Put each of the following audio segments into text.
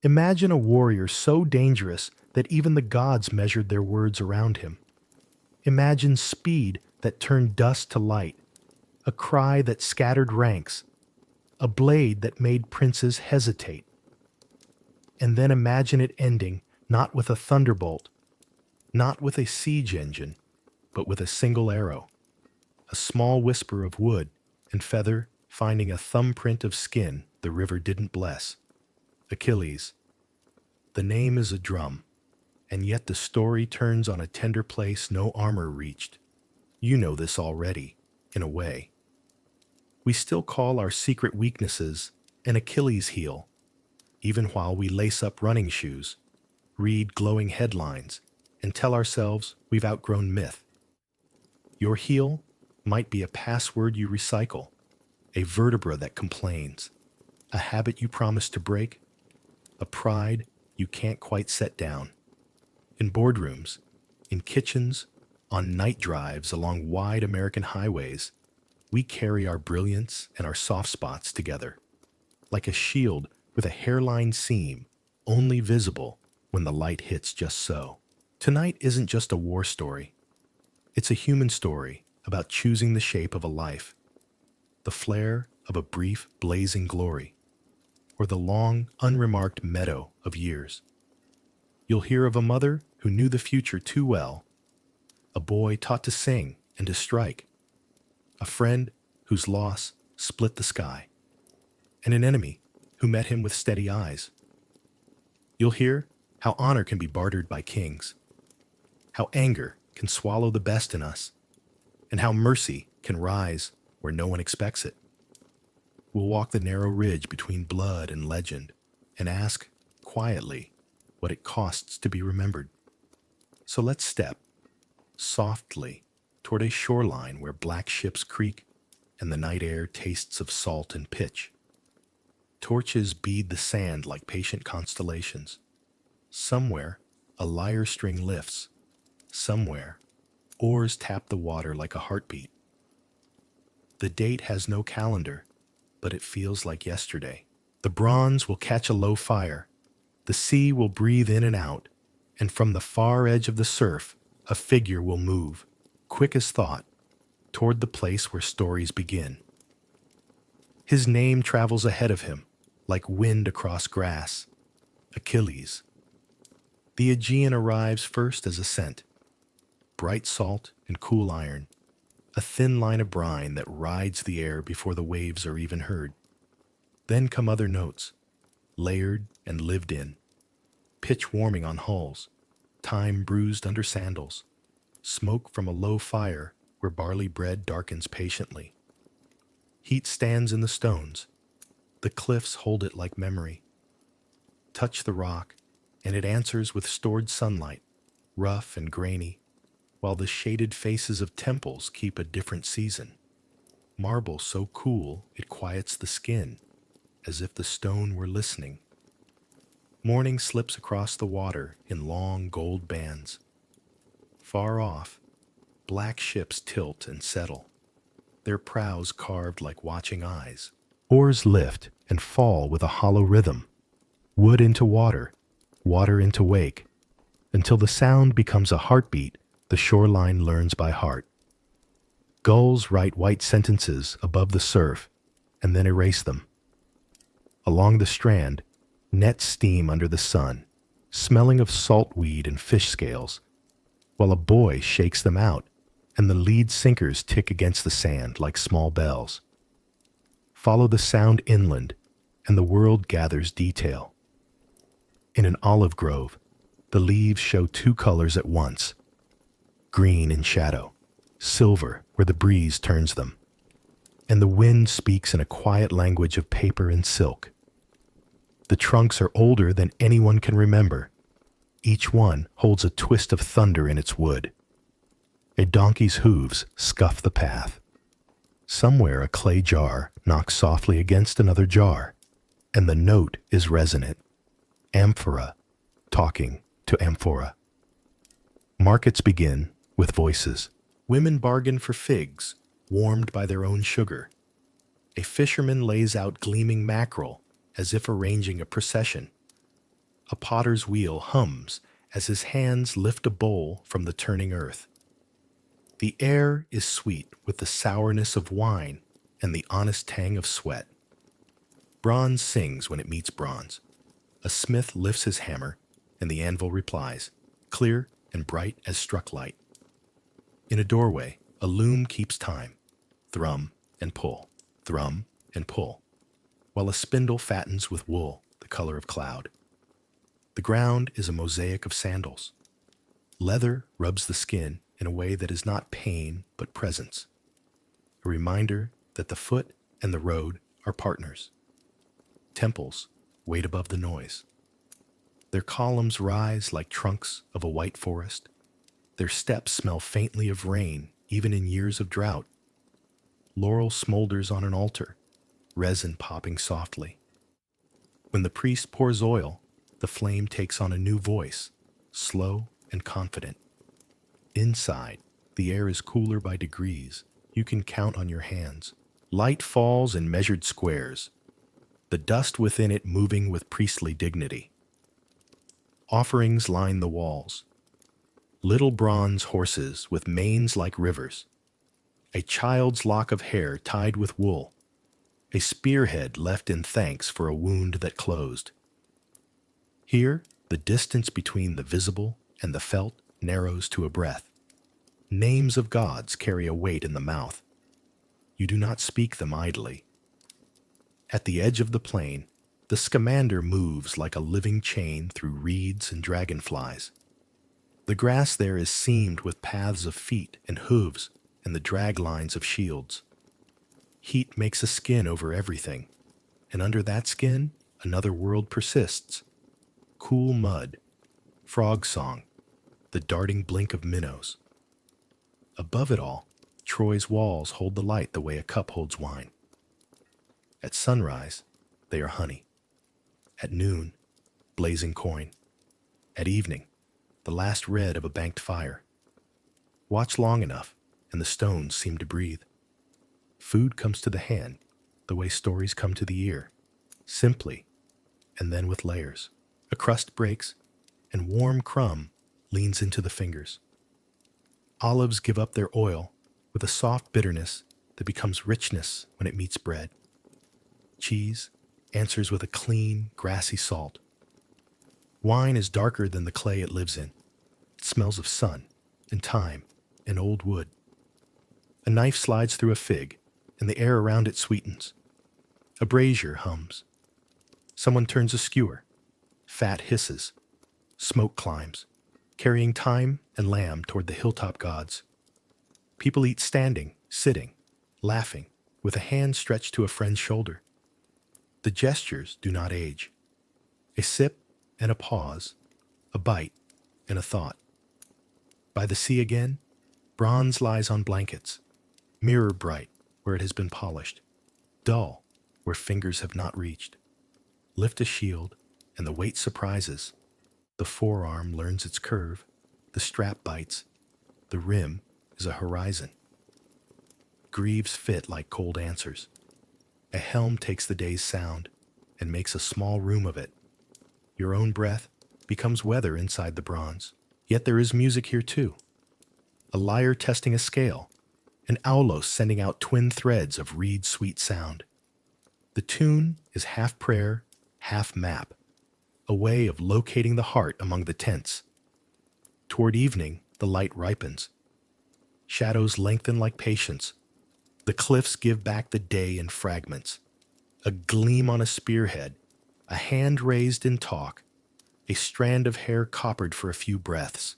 Imagine a warrior so dangerous that even the gods measured their words around him. Imagine speed that turned dust to light, a cry that scattered ranks, a blade that made princes hesitate. And then imagine it ending not with a thunderbolt, not with a siege engine, but with a single arrow, a small whisper of wood and feather finding a thumbprint of skin the river didn't bless. Achilles. The name is a drum, and yet the story turns on a tender place no armor reached. You know this already, in a way. We still call our secret weaknesses an Achilles heel, even while we lace up running shoes, read glowing headlines, and tell ourselves we've outgrown myth. Your heel might be a password you recycle, a vertebra that complains, a habit you promise to break, a pride you can't quite set down. In boardrooms, in kitchens, on night drives along wide American highways, we carry our brilliance and our soft spots together, like a shield with a hairline seam only visible when the light hits just so. Tonight isn't just a war story. It's a human story about choosing the shape of a life, the flare of a brief, blazing glory, or the long, unremarked meadow of years. You'll hear of a mother who knew the future too well, a boy taught to sing and to strike, a friend whose loss split the sky, and an enemy who met him with steady eyes. You'll hear how honor can be bartered by kings, how anger can swallow the best in us, and how mercy can rise where no one expects it. We'll walk the narrow ridge between blood and legend and ask, quietly, what it costs to be remembered. So let's step, softly, toward a shoreline where black ships creak and the night air tastes of salt and pitch. Torches bead the sand like patient constellations. Somewhere, a lyre string lifts. Somewhere, oars tap the water like a heartbeat. The date has no calendar, but it feels like yesterday. The bronze will catch a low fire. The sea will breathe in and out, and from the far edge of the surf, a figure will move, quick as thought, toward the place where stories begin. His name travels ahead of him, like wind across grass. Achilles. The Aegean arrives first as a scent, bright salt and cool iron, a thin line of brine that rides the air before the waves are even heard. Then come other notes, layered and lived in, pitch warming on hulls, time bruised under sandals, smoke from a low fire where barley bread darkens patiently. Heat stands in the stones. The cliffs hold it like memory. Touch the rock, and it answers with stored sunlight, rough and grainy, while the shaded faces of temples keep a different season. Marble so cool it quiets the skin, as if the stone were listening. Morning slips across the water in long gold bands. Far off, black ships tilt and settle, their prows carved like watching eyes. Oars lift and fall with a hollow rhythm, wood into water, water into wake, until the sound becomes a heartbeat the shoreline learns by heart. Gulls write white sentences above the surf and then erase them. Along the strand, nets steam under the sun, smelling of saltweed and fish scales, while a boy shakes them out and the lead sinkers tick against the sand like small bells. Follow the sound inland, and the world gathers detail. In an olive grove, the leaves show two colors at once, green in shadow, silver where the breeze turns them, and the wind speaks in a quiet language of paper and silk. The trunks are older than anyone can remember. Each one holds a twist of thunder in its wood. A donkey's hooves scuff the path. Somewhere a clay jar knocks softly against another jar, and the note is resonant. Amphora talking to amphora. Markets begin with voices. Women bargain for figs, warmed by their own sugar. A fisherman lays out gleaming mackerel as if arranging a procession. A potter's wheel hums as his hands lift a bowl from the turning earth. The air is sweet with the sourness of wine and the honest tang of sweat. Bronze sings when it meets bronze. A smith lifts his hammer, and the anvil replies, clear and bright as struck light. In a doorway, a loom keeps time, thrum and pull, while a spindle fattens with wool the color of cloud. The ground is a mosaic of sandals. Leather rubs the skin in a way that is not pain but presence, a reminder that the foot and the road are partners. Temples wait above the noise. Their columns rise like trunks of a white forest. Their steps smell faintly of rain, even in years of drought. Laurel smolders on an altar, resin popping softly. When the priest pours oil, the flame takes on a new voice, slow and confident. Inside, the air is cooler by degrees. You can count on your hands. Light falls in measured squares, the dust within it moving with priestly dignity. Offerings line the walls. Little bronze horses with manes like rivers. A child's lock of hair tied with wool. A spearhead left in thanks for a wound that closed. Here, the distance between the visible and the felt narrows to a breath. Names of gods carry a weight in the mouth. You do not speak them idly. At the edge of the plain, the scamander moves like a living chain through reeds and dragonflies. The grass there is seamed with paths of feet and hooves and the drag lines of shields. Heat makes a skin over everything, and under that skin, another world persists. Cool mud, frog song, the darting blink of minnows. Above it all, Troy's walls hold the light the way a cup holds wine. At sunrise, they are honey. At noon, blazing coin. At evening, the last red of a banked fire. Watch long enough, and the stones seem to breathe. Food comes to the hand, the way stories come to the ear, simply, and then with layers. A crust breaks, and warm crumb leans into the fingers. Olives give up their oil with a soft bitterness that becomes richness when it meets bread. Cheese answers with a clean, grassy salt. Wine is darker than the clay it lives in. It smells of sun and time and old wood. A knife slides through a fig, and the air around it sweetens. A brazier hums. Someone turns a skewer. Fat hisses. Smoke climbs, carrying thyme and lamb toward the hilltop gods. People eat standing, sitting, laughing, with a hand stretched to a friend's shoulder. The gestures do not age. A sip and a pause, a bite and a thought. By the sea again, bronze lies on blankets, mirror bright where it has been polished, dull where fingers have not reached. Lift a shield, and the weight surprises. The forearm learns its curve, the strap bites, the rim is a horizon. Greaves fit like cold answers. A helm takes the day's sound and makes a small room of it. Your own breath becomes weather inside the bronze. Yet there is music here too. A lyre testing a scale, an aulos sending out twin threads of reed-sweet sound. The tune is half prayer, half map, a way of locating the heart among the tents. Toward evening, the light ripens. Shadows lengthen like patience. The cliffs give back the day in fragments. A gleam on a spearhead, a hand raised in talk, a strand of hair coppered for a few breaths.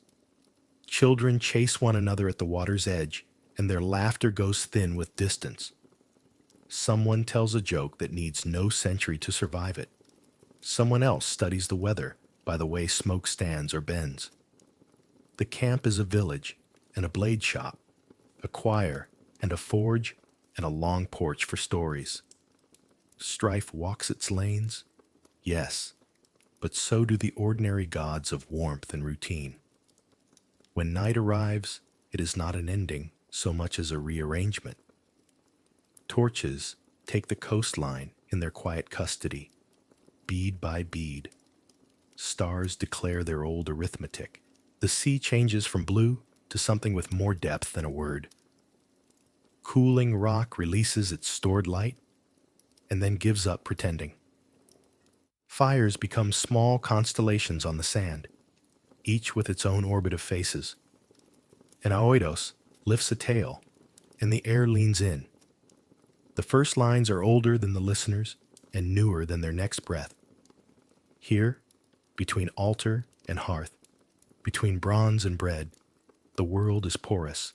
Children chase one another at the water's edge, and their laughter goes thin with distance. Someone tells a joke that needs no century to survive it. Someone else studies the weather by the way smoke stands or bends. The camp is a village and a blade shop, a choir and a forge and a long porch for stories. Strife walks its lanes, yes, but so do the ordinary gods of warmth and routine. When night arrives, it is not an ending so much as a rearrangement. Torches take the coastline in their quiet custody, bead by bead. stars declare their old arithmetic. The sea changes from blue to something with more depth than a word. Cooling rock releases its stored light and then gives up pretending. Fires become small constellations on the sand, each with its own orbit of faces. An Aoidos lifts a tail, and the air leans in. The first lines are older than the listeners and newer than their next breath. Here, between altar and hearth, between bronze and bread, the world is porous.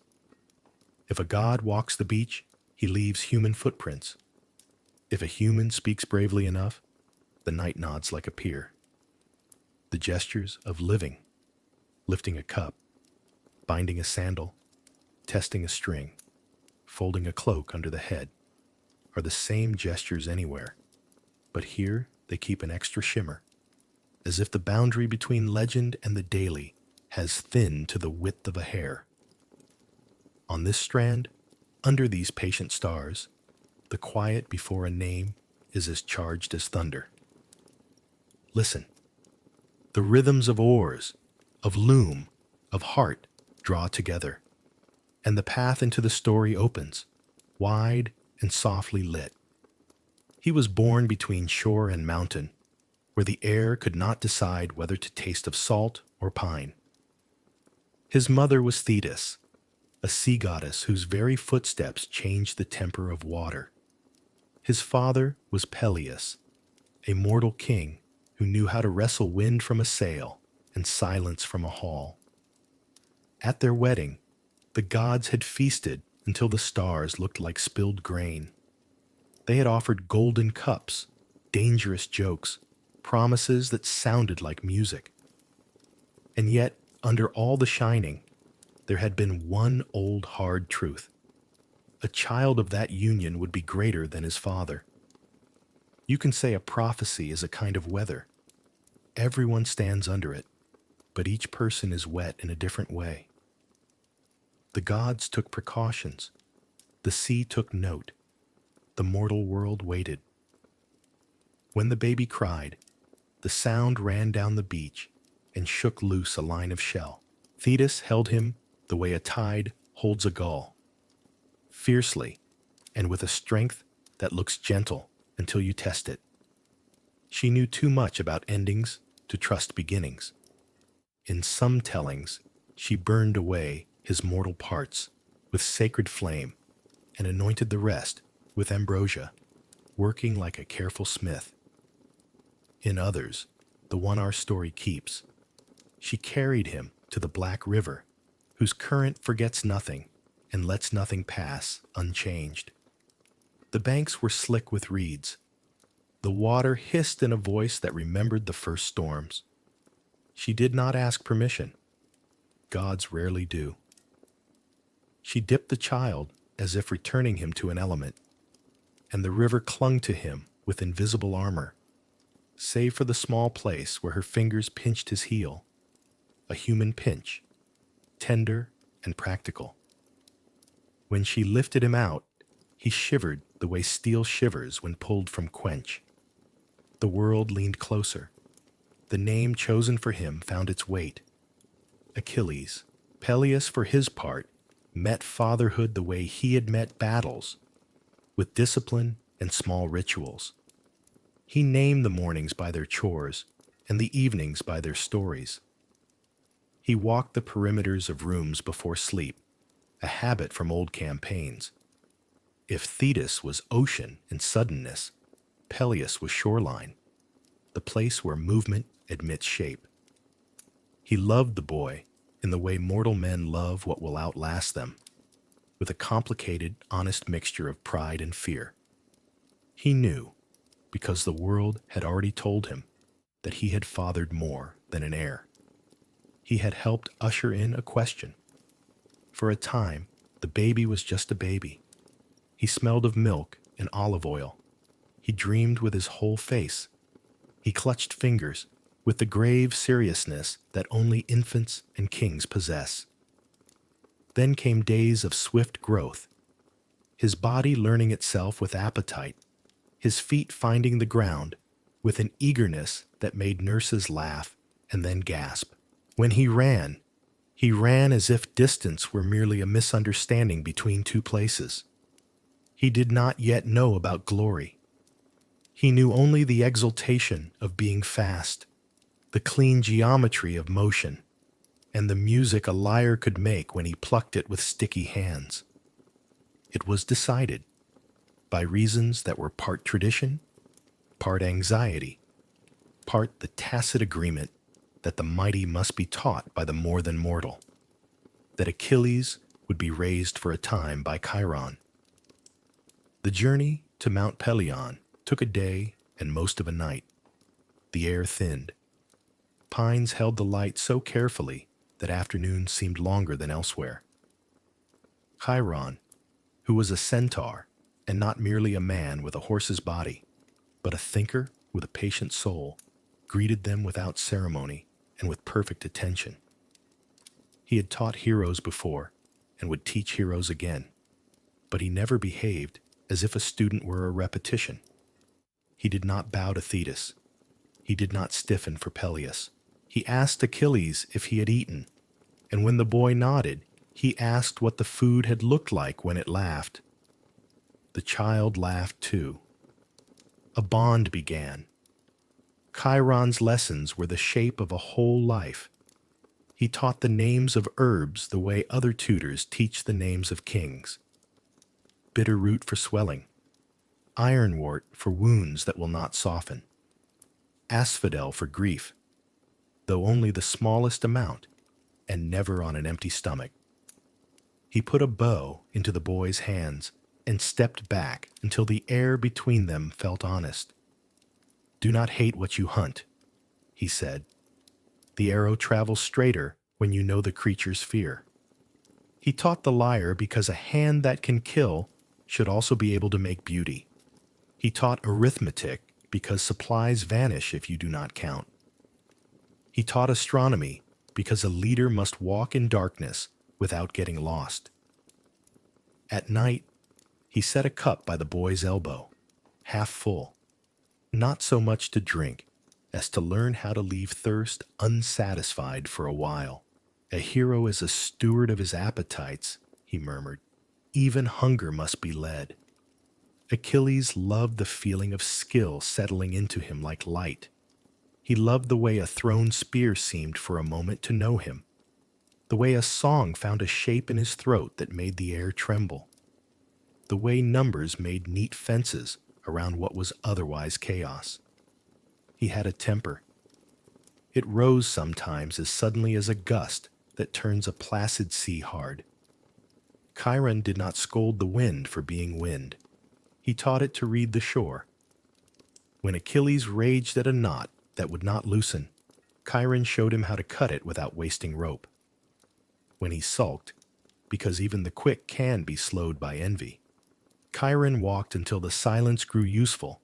If a god walks the beach, he leaves human footprints. If a human speaks bravely enough, the night nods like a pier. The gestures of living, lifting a cup, binding a sandal, testing a string, folding a cloak under the head, are the same gestures anywhere, but here they keep an extra shimmer, as if the boundary between legend and the daily has thinned to the width of a hair. On this strand, under these patient stars, the quiet before a name is as charged as thunder. Listen. The rhythms of oars, of loom, of heart draw together, and the path into the story opens, wide and softly lit. He was born between shore and mountain, where the air could not decide whether to taste of salt or pine. His mother was Thetis, a sea goddess whose very footsteps changed the temper of water. His father was Peleus, a mortal king who knew how to wrestle wind from a sail and silence from a hall. At their wedding, the gods had feasted until the stars looked like spilled grain. They had offered golden cups, dangerous jokes, promises that sounded like music. And yet, under all the shining, there had been one old hard truth. A child of that union would be greater than his father. You can say a prophecy is a kind of weather. Everyone stands under it, but each person is wet in a different way. The gods took precautions. The sea took note. The mortal world waited. When the baby cried, the sound ran down the beach and shook loose a line of shell. Thetis held him the way a tide holds a gull, fiercely and with a strength that looks gentle until you test it. She knew too much about endings to trust beginnings. In some tellings, she burned away his mortal parts with sacred flame and anointed the rest with ambrosia, working like a careful smith. In others, the one our story keeps, she carried him to the Black River, whose current forgets nothing and lets nothing pass unchanged. The banks were slick with reeds. The water hissed in a voice that remembered the first storms. She did not ask permission. Gods rarely do. She dipped the child as if returning him to an element, and the river clung to him with invisible armor, save for the small place where her fingers pinched his heel, a human pinch, tender and practical. When she lifted him out, he shivered the way steel shivers when pulled from quench. The world leaned closer. The name chosen for him found its weight. Achilles. Peleus, for his part, met fatherhood the way he had met battles, with discipline and small rituals. He named the mornings by their chores and the evenings by their stories. He walked the perimeters of rooms before sleep, a habit from old campaigns. If Thetis was ocean and suddenness, Peleus was shoreline, the place where movement admits shape. He loved the boy in the way mortal men love what will outlast them, with a complicated, honest mixture of pride and fear. He knew, because the world had already told him, that he had fathered more than an heir. He had helped usher in a question. For a time, the baby was just a baby. He smelled of milk and olive oil. He dreamed with his whole face. He clutched fingers with the grave seriousness that only infants and kings possess. Then came days of swift growth, his body learning itself with appetite, his feet finding the ground with an eagerness that made nurses laugh and then gasp. When he ran as if distance were merely a misunderstanding between two places. He did not yet know about glory. He knew only the exultation of being fast, the clean geometry of motion, and the music a lyre could make when he plucked it with sticky hands. It was decided, by reasons that were part tradition, part anxiety, part the tacit agreement that the mighty must be taught by the more than mortal, that Achilles would be raised for a time by Chiron. The journey to Mount Pelion took a day and most of a night. The air thinned. Pines held the light so carefully that afternoons seemed longer than elsewhere. Chiron, who was a centaur and not merely a man with a horse's body, but a thinker with a patient soul, greeted them without ceremony and with perfect attention. He had taught heroes before and would teach heroes again, but he never behaved as if a student were a repetition. He did not bow to Thetis. He did not stiffen for Peleus. He asked Achilles if he had eaten, and when the boy nodded, he asked what the food had looked like when it laughed. The child laughed too. A bond began. Chiron's lessons were the shape of a whole life. He taught the names of herbs the way other tutors teach the names of kings. Bitter root for swelling, ironwort for wounds that will not soften, asphodel for grief, though only the smallest amount, and never on an empty stomach. He put a bow into the boy's hands and stepped back until the air between them felt honest. "Do not hate what you hunt," he said. "The arrow travels straighter when you know the creature's fear." He taught the lyre because a hand that can kill should also be able to make beauty. He taught arithmetic because supplies vanish if you do not count. He taught astronomy because a leader must walk in darkness without getting lost. At night, he set a cup by the boy's elbow, half full, not so much to drink as to learn how to leave thirst unsatisfied for a while. "A hero is a steward of his appetites," he murmured. "Even hunger must be led." Achilles loved the feeling of skill settling into him like light. He loved the way a thrown spear seemed for a moment to know him, the way a song found a shape in his throat that made the air tremble, the way numbers made neat fences around what was otherwise chaos. He had a temper. It rose sometimes as suddenly as a gust that turns a placid sea hard. Chiron did not scold the wind for being wind. He taught it to read the shore. When Achilles raged at a knot that would not loosen, Chiron showed him how to cut it without wasting rope. When he sulked, because even the quick can be slowed by envy, Chiron walked until the silence grew useful,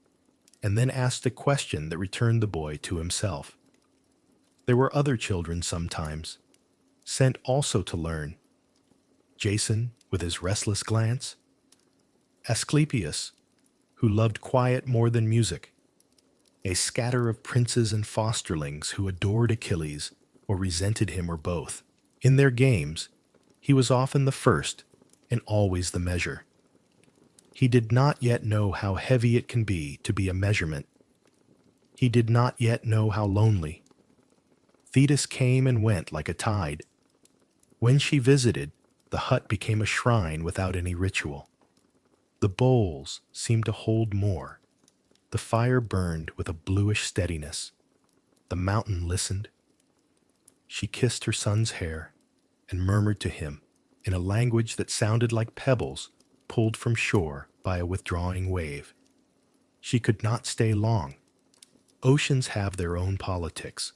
and then asked a question that returned the boy to himself. There were other children sometimes, sent also to learn. Jason, with his restless glance, Asclepius, who loved quiet more than music, a scatter of princes and fosterlings who adored Achilles or resented him or both. In their games, he was often the first and always the measure. He did not yet know how heavy it can be to be a measurement. He did not yet know how lonely. Thetis came and went like a tide. When she visited, the hut became a shrine without any ritual. The bowls seemed to hold more. The fire burned with a bluish steadiness. The mountain listened. She kissed her son's hair and murmured to him in a language that sounded like pebbles pulled from shore by a withdrawing wave. She could not stay long. Oceans have their own politics.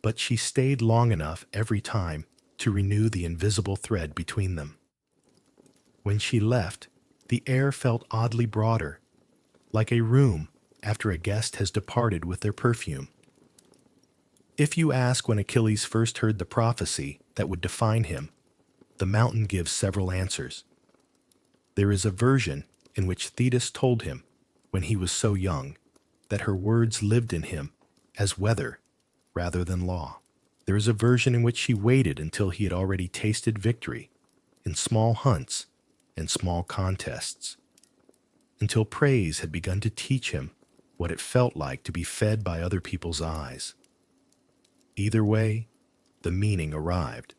But she stayed long enough every time to renew the invisible thread between them. When she left, the air felt oddly broader, like a room after a guest has departed with their perfume. If you ask when Achilles first heard the prophecy that would define him, the mountain gives several answers. There is a version in which Thetis told him, when he was so young, that her words lived in him as weather rather than law. There is a version in which he waited until he had already tasted victory in small hunts and small contests, until praise had begun to teach him what it felt like to be fed by other people's eyes. Either way, the meaning arrived.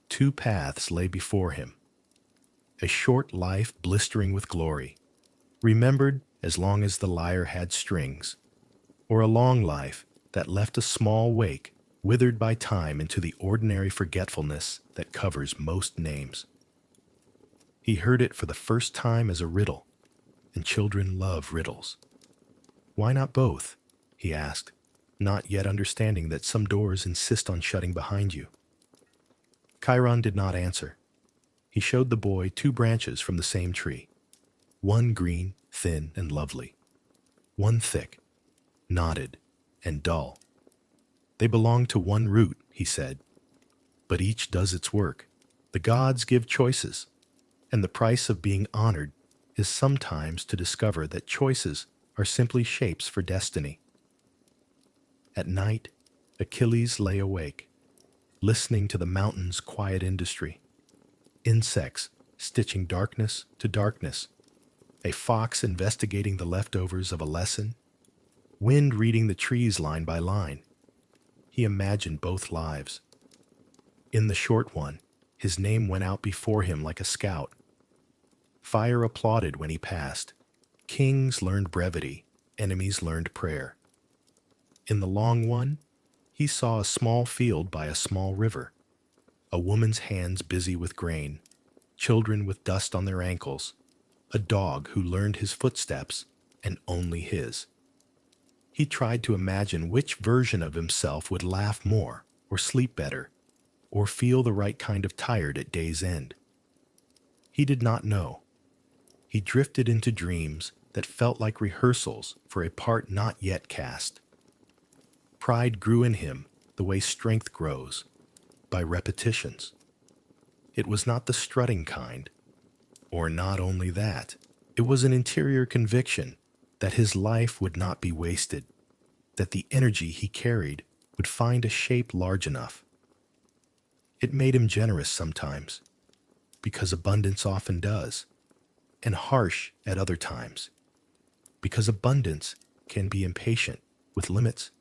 Two paths lay before him: a short life blistering with glory, remembered as long as the lyre had strings, or a long life that left a small wake, withered by time into the ordinary forgetfulness that covers most names. He heard it for the first time as a riddle, and children love riddles. Why not both? He asked, not yet understanding that some doors insist on shutting behind you. Chiron did not answer. He showed the boy two branches from the same tree, one green, thin, and lovely, one thick, knotted, and dull. They belong to one root, he said, but each does its work. The gods give choices, and the price of being honored is sometimes to discover that choices are simply shapes for destiny. At night, Achilles lay awake, listening to the mountain's quiet industry, insects stitching darkness to darkness, a fox investigating the leftovers of a lesson, wind reading the trees line by line. He imagined both lives. In the short one, his name went out before him like a scout. Fire applauded when he passed. Kings learned brevity, enemies learned prayer. In the long one, he saw a small field by a small river, a woman's hands busy with grain, children with dust on their ankles, a dog who learned his footsteps and only his. He tried to imagine which version of himself would laugh more, or sleep better, or feel the right kind of tired at day's end. He did not know. He drifted into dreams that felt like rehearsals for a part not yet cast. Pride grew in him the way strength grows, by repetitions. It was not the strutting kind, or not only that, it was an interior conviction that his life would not be wasted, that the energy he carried would find a shape large enough. It made him generous sometimes, because abundance often does, and harsh at other times, because abundance can be impatient with limits.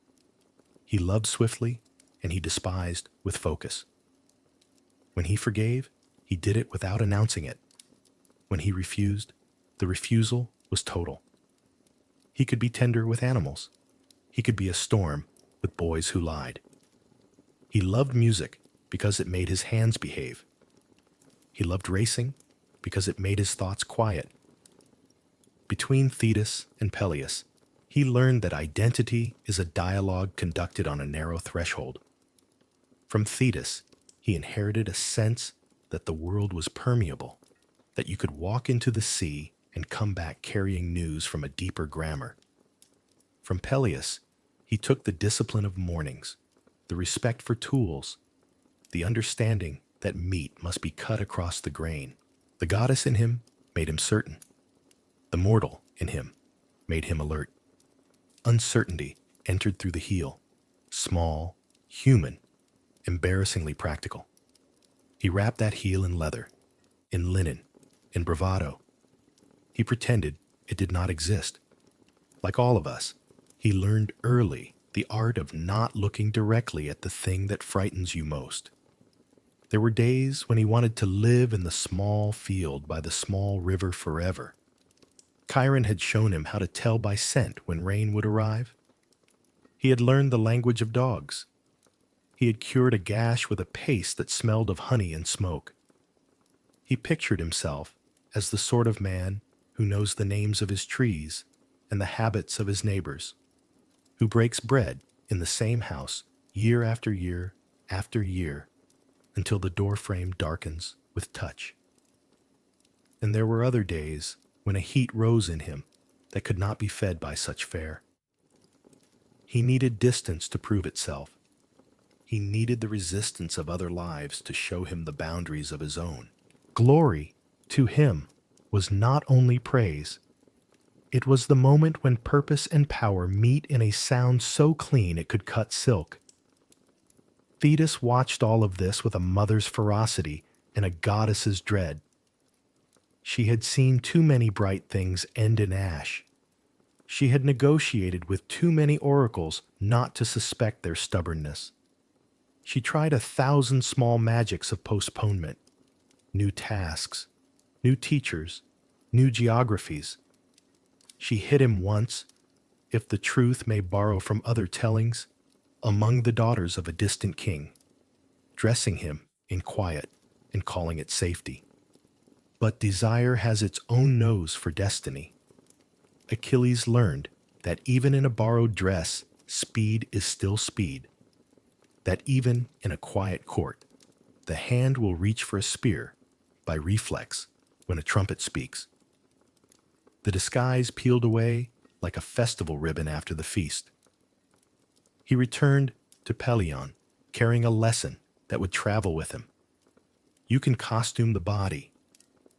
He loved swiftly, and he despised with focus. When he forgave, he did it without announcing it. When he refused, the refusal was total. He could be tender with animals. He could be a storm with boys who lied. He loved music because it made his hands behave. He loved racing because it made his thoughts quiet. Between Thetis and Peleus, he learned that identity is a dialogue conducted on a narrow threshold. From Thetis, he inherited a sense that the world was permeable, that you could walk into the sea and come back carrying news from a deeper grammar. From Peleus, he took the discipline of mornings, the respect for tools, the understanding that meat must be cut across the grain. The goddess in him made him certain. The mortal in him made him alert. Uncertainty entered through the heel, small, human, embarrassingly practical. He wrapped that heel in leather, in linen, in bravado. He pretended it did not exist. Like all of us, he learned early the art of not looking directly at the thing that frightens you most. There were days when he wanted to live in the small field by the small river forever. Chiron had shown him how to tell by scent when rain would arrive. He had learned the language of dogs. He had cured a gash with a paste that smelled of honey and smoke. He pictured himself as the sort of man who knows the names of his trees and the habits of his neighbors, who breaks bread in the same house year after year after year until the doorframe darkens with touch. And there were other days when a heat rose in him that could not be fed by such fare. He needed distance to prove itself. He needed the resistance of other lives to show him the boundaries of his own. Glory, to him, was not only praise. It was the moment when purpose and power meet in a sound so clean it could cut silk. Thetis watched all of this with a mother's ferocity and a goddess's dread. She had seen too many bright things end in ash. She had negotiated with too many oracles not to suspect their stubbornness. She tried 1,000 small magics of postponement, new tasks, new teachers, new geographies. She hid him once, if the truth may borrow from other tellings, among the daughters of a distant king, dressing him in quiet and calling it safety. But desire has its own nose for destiny. Achilles learned that even in a borrowed dress, speed is still speed. That even in a quiet court, the hand will reach for a spear by reflex when a trumpet speaks. The disguise peeled away like a festival ribbon after the feast. He returned to Pelion, carrying a lesson that would travel with him. You can costume the body,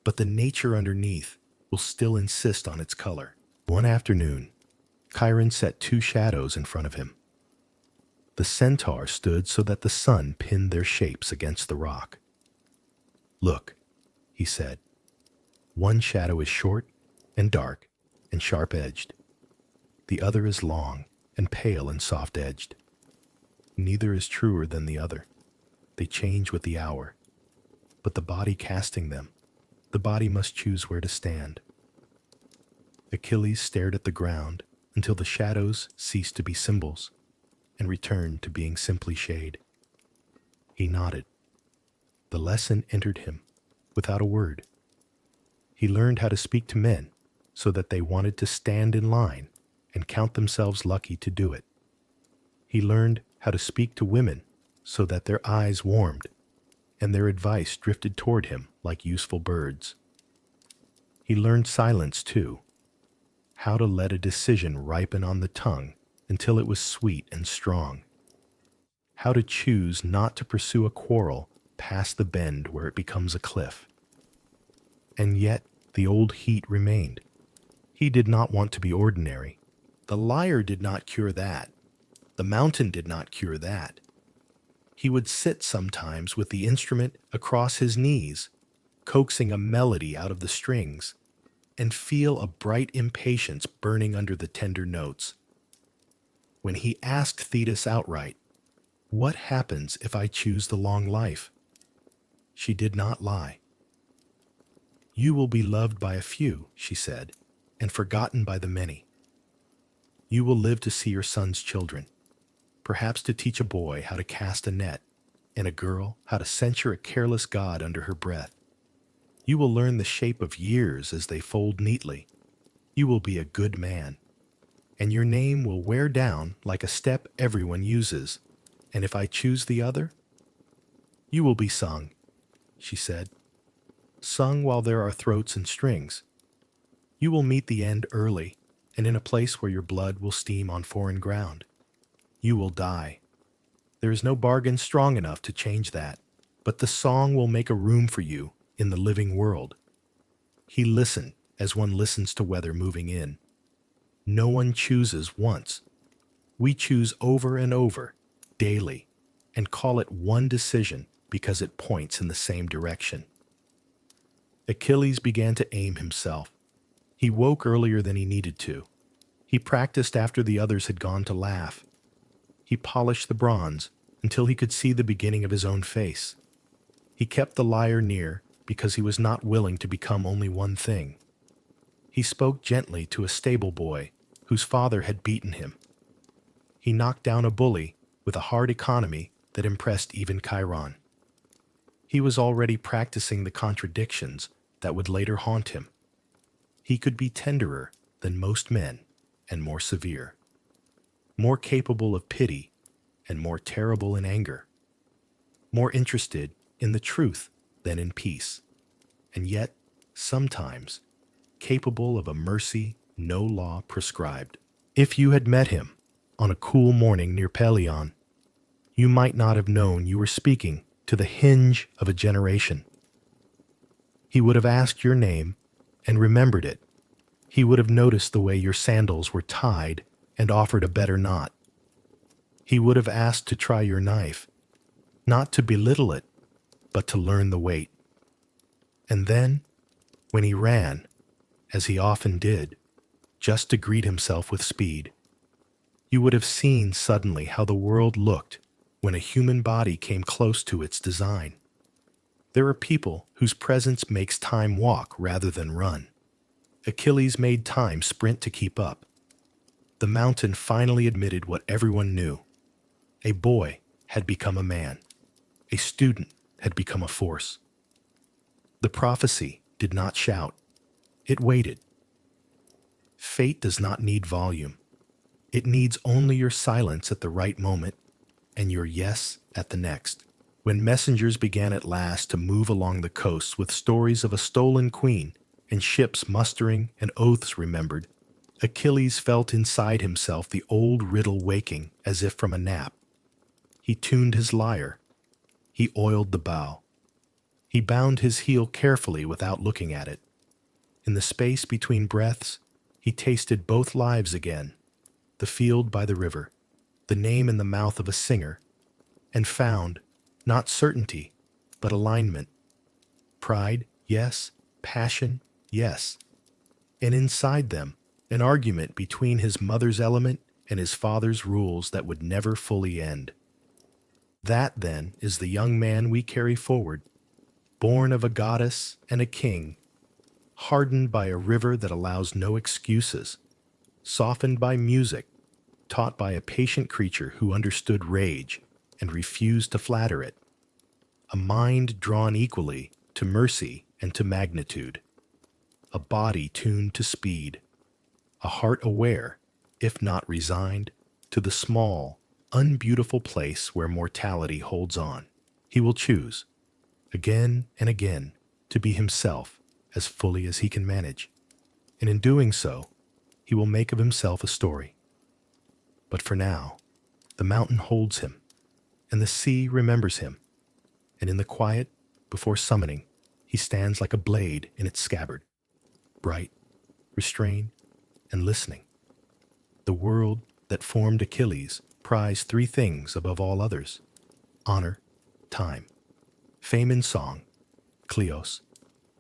but the nature underneath will still insist on its color. One afternoon, Chiron set 2 shadows in front of him. The centaur stood so that the sun pinned their shapes against the rock. "Look," he said. "One shadow is short and dark and sharp-edged. The other is long and pale and soft-edged. Neither is truer than the other. They change with the hour. But the body casting them, the body must choose where to stand." Achilles stared at the ground until the shadows ceased to be symbols and returned to being simply shade. He nodded. The lesson entered him without a word. He learned how to speak to men so that they wanted to stand in line and count themselves lucky to do it. He learned how to speak to women so that their eyes warmed and their advice drifted toward him like useful birds. He learned silence too, how to let a decision ripen on the tongue until it was sweet and strong, how to choose not to pursue a quarrel past the bend where it becomes a cliff. And yet the old heat remained. He did not want to be ordinary. The lyre did not cure that. The mountain did not cure that. He would sit sometimes with the instrument across his knees, coaxing a melody out of the strings, and feel a bright impatience burning under the tender notes. When he asked Thetis outright, "What happens if I choose the long life?" she did not lie. "You will be loved by a few," she said, "and forgotten by the many. You will live to see your son's children, perhaps to teach a boy how to cast a net, and a girl how to censure a careless god under her breath. You will learn the shape of years as they fold neatly. You will be a good man, and your name will wear down like a step everyone uses. And if I choose the other, you will be sung," she said, "sung while there are throats and strings. You will meet the end early, and in a place where your blood will steam on foreign ground. You will die. There is no bargain strong enough to change that, but the song will make a room for you in the living world." He listened as one listens to weather moving in. No one chooses once. We choose over and over, daily, and call it one decision because it points in the same direction. Achilles began to aim himself. He woke earlier than he needed to. He practiced after the others had gone to laugh. He polished the bronze until he could see the beginning of his own face. He kept the lyre near because he was not willing to become only one thing. He spoke gently to a stable boy whose father had beaten him. He knocked down a bully with a hard economy that impressed even Chiron. He was already practicing the contradictions that would later haunt him. He could be tenderer than most men and more severe, more capable of pity and more terrible in anger, more interested in the truth than in peace, and yet, sometimes, capable of a mercy no law prescribed. If you had met him on a cool morning near Pelion, you might not have known you were speaking to the hinge of a generation. He would have asked your name and remembered it, He would have noticed the way your sandals were tied and offered a better knot. He would have asked to try your knife, not to belittle it, but to learn the weight. And then, when he ran, as he often did, just to greet himself with speed, you would have seen suddenly how the world looked when a human body came close to its design. There are people whose presence makes time walk rather than run. Achilles made time sprint to keep up. The mountain finally admitted what everyone knew. A boy had become a man. A student had become a force. The prophecy did not shout. It waited. Fate does not need volume. It needs only your silence at the right moment and your yes at the next. When messengers began at last to move along the coasts with stories of a stolen queen and ships mustering and oaths remembered, Achilles felt inside himself the old riddle waking as if from a nap. He tuned his lyre. He oiled the bow. He bound his heel carefully without looking at it. In the space between breaths, he tasted both lives again, the field by the river, the name in the mouth of a singer, and found, not certainty, but alignment. Pride, yes. Passion, yes. And inside them, an argument between his mother's element and his father's rules that would never fully end. That, then, is the young man we carry forward, born of a goddess and a king, hardened by a river that allows no excuses, softened by music, taught by a patient creature who understood rage and refused to flatter it, a mind drawn equally to mercy and to magnitude, a body tuned to speed, a heart aware, if not resigned, to the small, unbeautiful place where mortality holds on. He will choose, again and again, to be himself as fully as he can manage, and in doing so, he will make of himself a story. But for now, the mountain holds him, and the sea remembers him, and in the quiet, before summoning, he stands like a blade in its scabbard, bright, restrained, and listening. The world that formed Achilles prized three things above all others: honor, time, fame in song, kleos,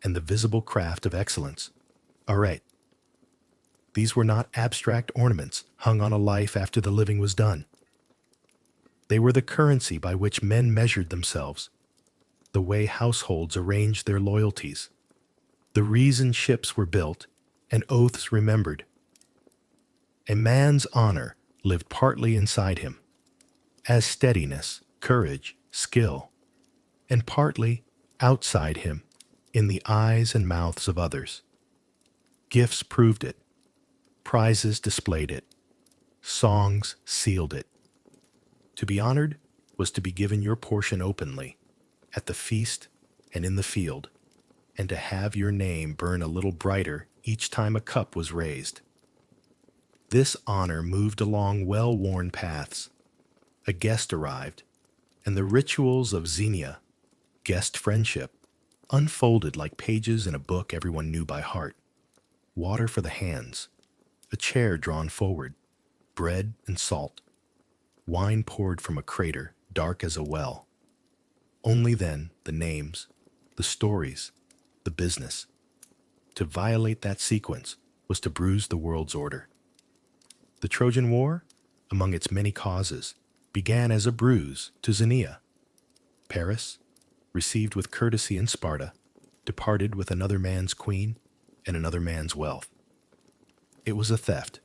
and the visible craft of excellence, arete. These were not abstract ornaments hung on a life after the living was done. They were the currency by which men measured themselves, the way households arranged their loyalties, the reason ships were built and oaths remembered. A man's honor lived partly inside him, as steadiness, courage, skill, and partly outside him, in the eyes and mouths of others. Gifts proved it, prizes displayed it, songs sealed it. To be honored was to be given your portion openly, at the feast and in the field, and to have your name burn a little brighter each time a cup was raised. This honor moved along well-worn paths. A guest arrived, and the rituals of xenia, guest friendship, unfolded like pages in a book everyone knew by heart. Water for the hands, a chair drawn forward, bread and salt, wine poured from a crater dark as a well. Only then the names, the stories, the business. To violate that sequence was to bruise the world's order. The Trojan War, among its many causes, began as a bruise to Xenia. Paris, received with courtesy in Sparta, departed with another man's queen and another man's wealth. It was a theft,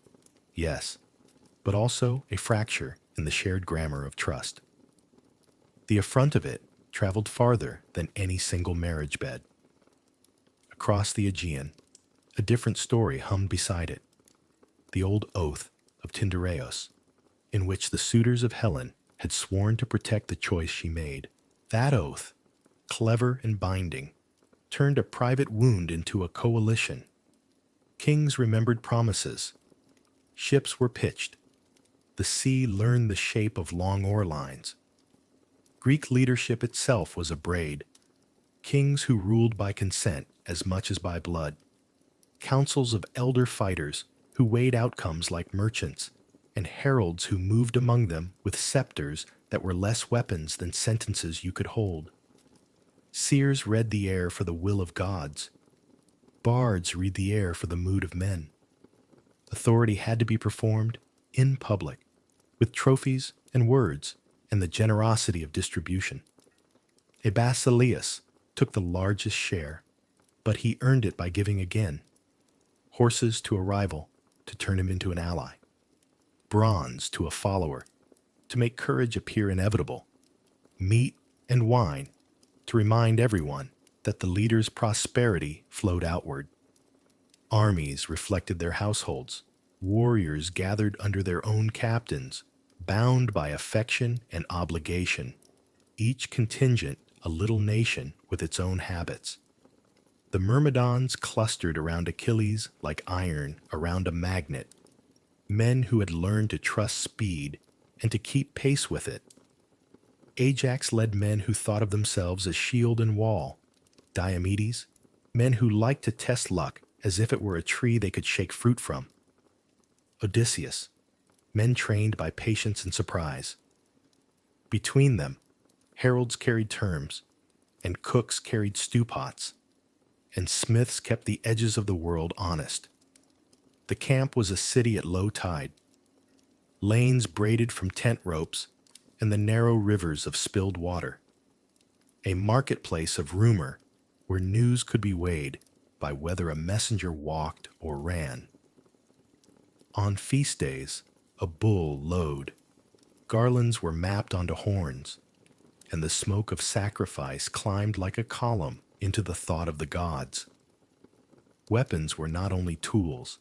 yes, but also a fracture in the shared grammar of trust. The affront of it traveled farther than any single marriage bed. Across the Aegean, a different story hummed beside it, the old oath of Tyndareus, in which the suitors of Helen had sworn to protect the choice she made. That oath, clever and binding, turned a private wound into a coalition. Kings remembered promises. Ships were pitched. The sea learned the shape of long oar lines. Greek leadership itself was a braid. Kings who ruled by consent as much as by blood. councils of elder fighters who weighed outcomes like merchants, and heralds who moved among them with scepters that were less weapons than sentences you could hold. Seers read the air for the will of gods. Bards read the air for the mood of men. Authority had to be performed in public, with trophies and words and the generosity of distribution. A basileus took the largest share, but he earned it by giving again. Horses to a rival to turn him into an ally. Bronze to a follower to make courage appear inevitable. Meat and wine to remind everyone that the leader's prosperity flowed outward. Armies reflected their households. Warriors gathered under their own captains, bound by affection and obligation, each contingent a little nation with its own habits. The Myrmidons clustered around Achilles like iron around a magnet, men who had learned to trust speed and to keep pace with it. Ajax led men who thought of themselves as shield and wall. Diomedes, men who liked to test luck as if it were a tree they could shake fruit from. Odysseus, men trained by patience and surprise. Between them, heralds carried terms, and cooks carried stew pots, and smiths kept the edges of the world honest. The camp was a city at low tide, lanes braided from tent ropes, and the narrow rivers of spilled water. A marketplace of rumor where news could be weighed by whether a messenger walked or ran. On feast days, a bull lowed. Garlands were mapped onto horns, and the smoke of sacrifice climbed like a column into the thought of the gods. Weapons were not only tools,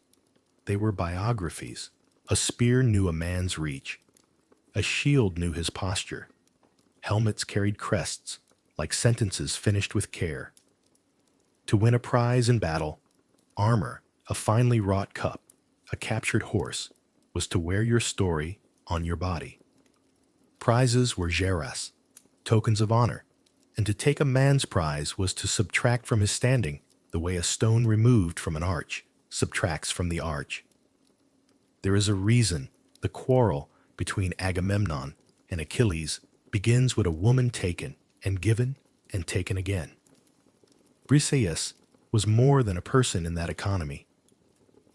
they were biographies. A spear knew a man's reach. A shield knew his posture. Helmets carried crests, like sentences finished with care. To win a prize in battle, armor, a finely wrought cup, a captured horse, was to wear your story on your body. Prizes were geras, tokens of honor, and to take a man's prize was to subtract from his standing the way a stone removed from an arch subtracts from the arch. There is a reason the quarrel between Agamemnon and Achilles begins with a woman taken and given and taken again. Briseis was more than a person in that economy.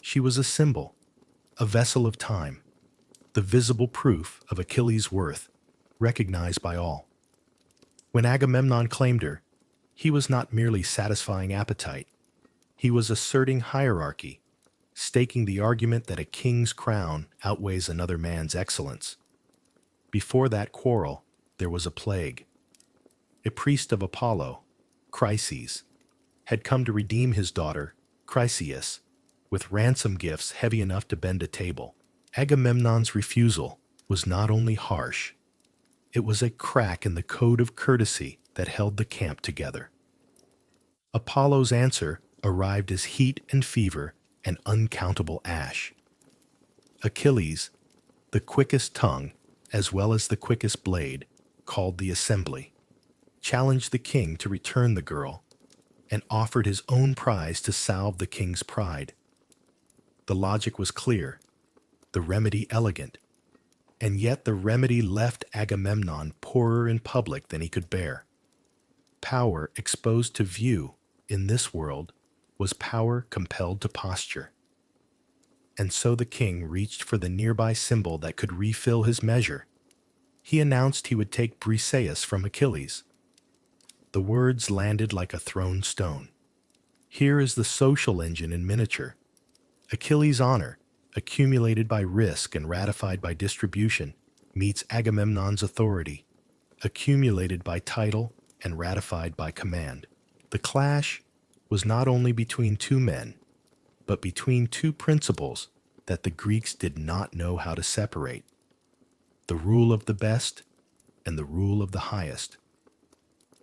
She was a symbol, a vessel of time, the visible proof of Achilles' worth, recognized by all. When Agamemnon claimed her, he was not merely satisfying appetite. He was asserting hierarchy, staking the argument that a king's crown outweighs another man's excellence. Before that quarrel, there was a plague. A priest of Apollo, Chryses, had come to redeem his daughter, Chryseis, with ransom gifts heavy enough to bend a table. Agamemnon's refusal was not only harsh, it was a crack in the code of courtesy that held the camp together. Apollo's answer arrived as heat and fever and uncountable ash. Achilles, the quickest tongue as well as the quickest blade, called the assembly, challenged the king to return the girl, and offered his own prize to salve the king's pride. The logic was clear, the remedy elegant, and yet the remedy left Agamemnon poorer in public than he could bear. Power exposed to view in this world was power compelled to posture. And so the king reached for the nearby symbol that could refill his measure. He announced he would take Briseis from Achilles. The words landed like a thrown stone. Here is the social engine in miniature. Achilles' honor, accumulated by risk and ratified by distribution, meets Agamemnon's authority, accumulated by title and ratified by command. The clash was not only between two men, but between two principles that the Greeks did not know how to separate: the rule of the best and the rule of the highest.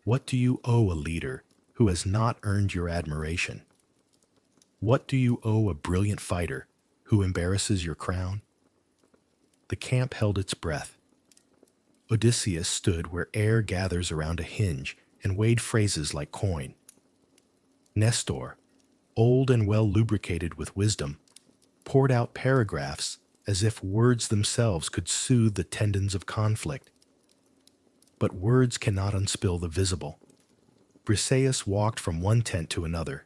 What do you owe a leader who has not earned your admiration? What do you owe a brilliant fighter who embarrasses your crown? The camp held its breath. Odysseus stood where air gathers around a hinge and weighed phrases like coin. Nestor, old and well lubricated with wisdom, poured out paragraphs as if words themselves could soothe the tendons of conflict. But words cannot unspill the visible. Briseis walked from one tent to another,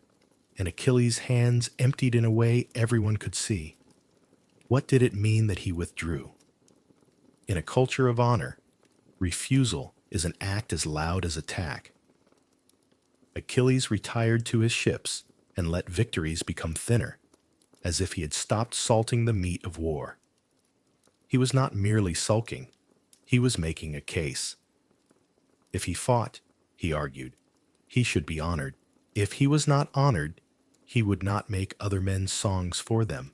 and Achilles' hands emptied in a way everyone could see. What did it mean that he withdrew? In a culture of honor, refusal is an act as loud as attack. Achilles retired to his ships and let victories become thinner, as if he had stopped salting the meat of war. He was not merely sulking, he was making a case. If he fought, he argued, he should be honored. If he was not honored, he would not make other men's songs for them.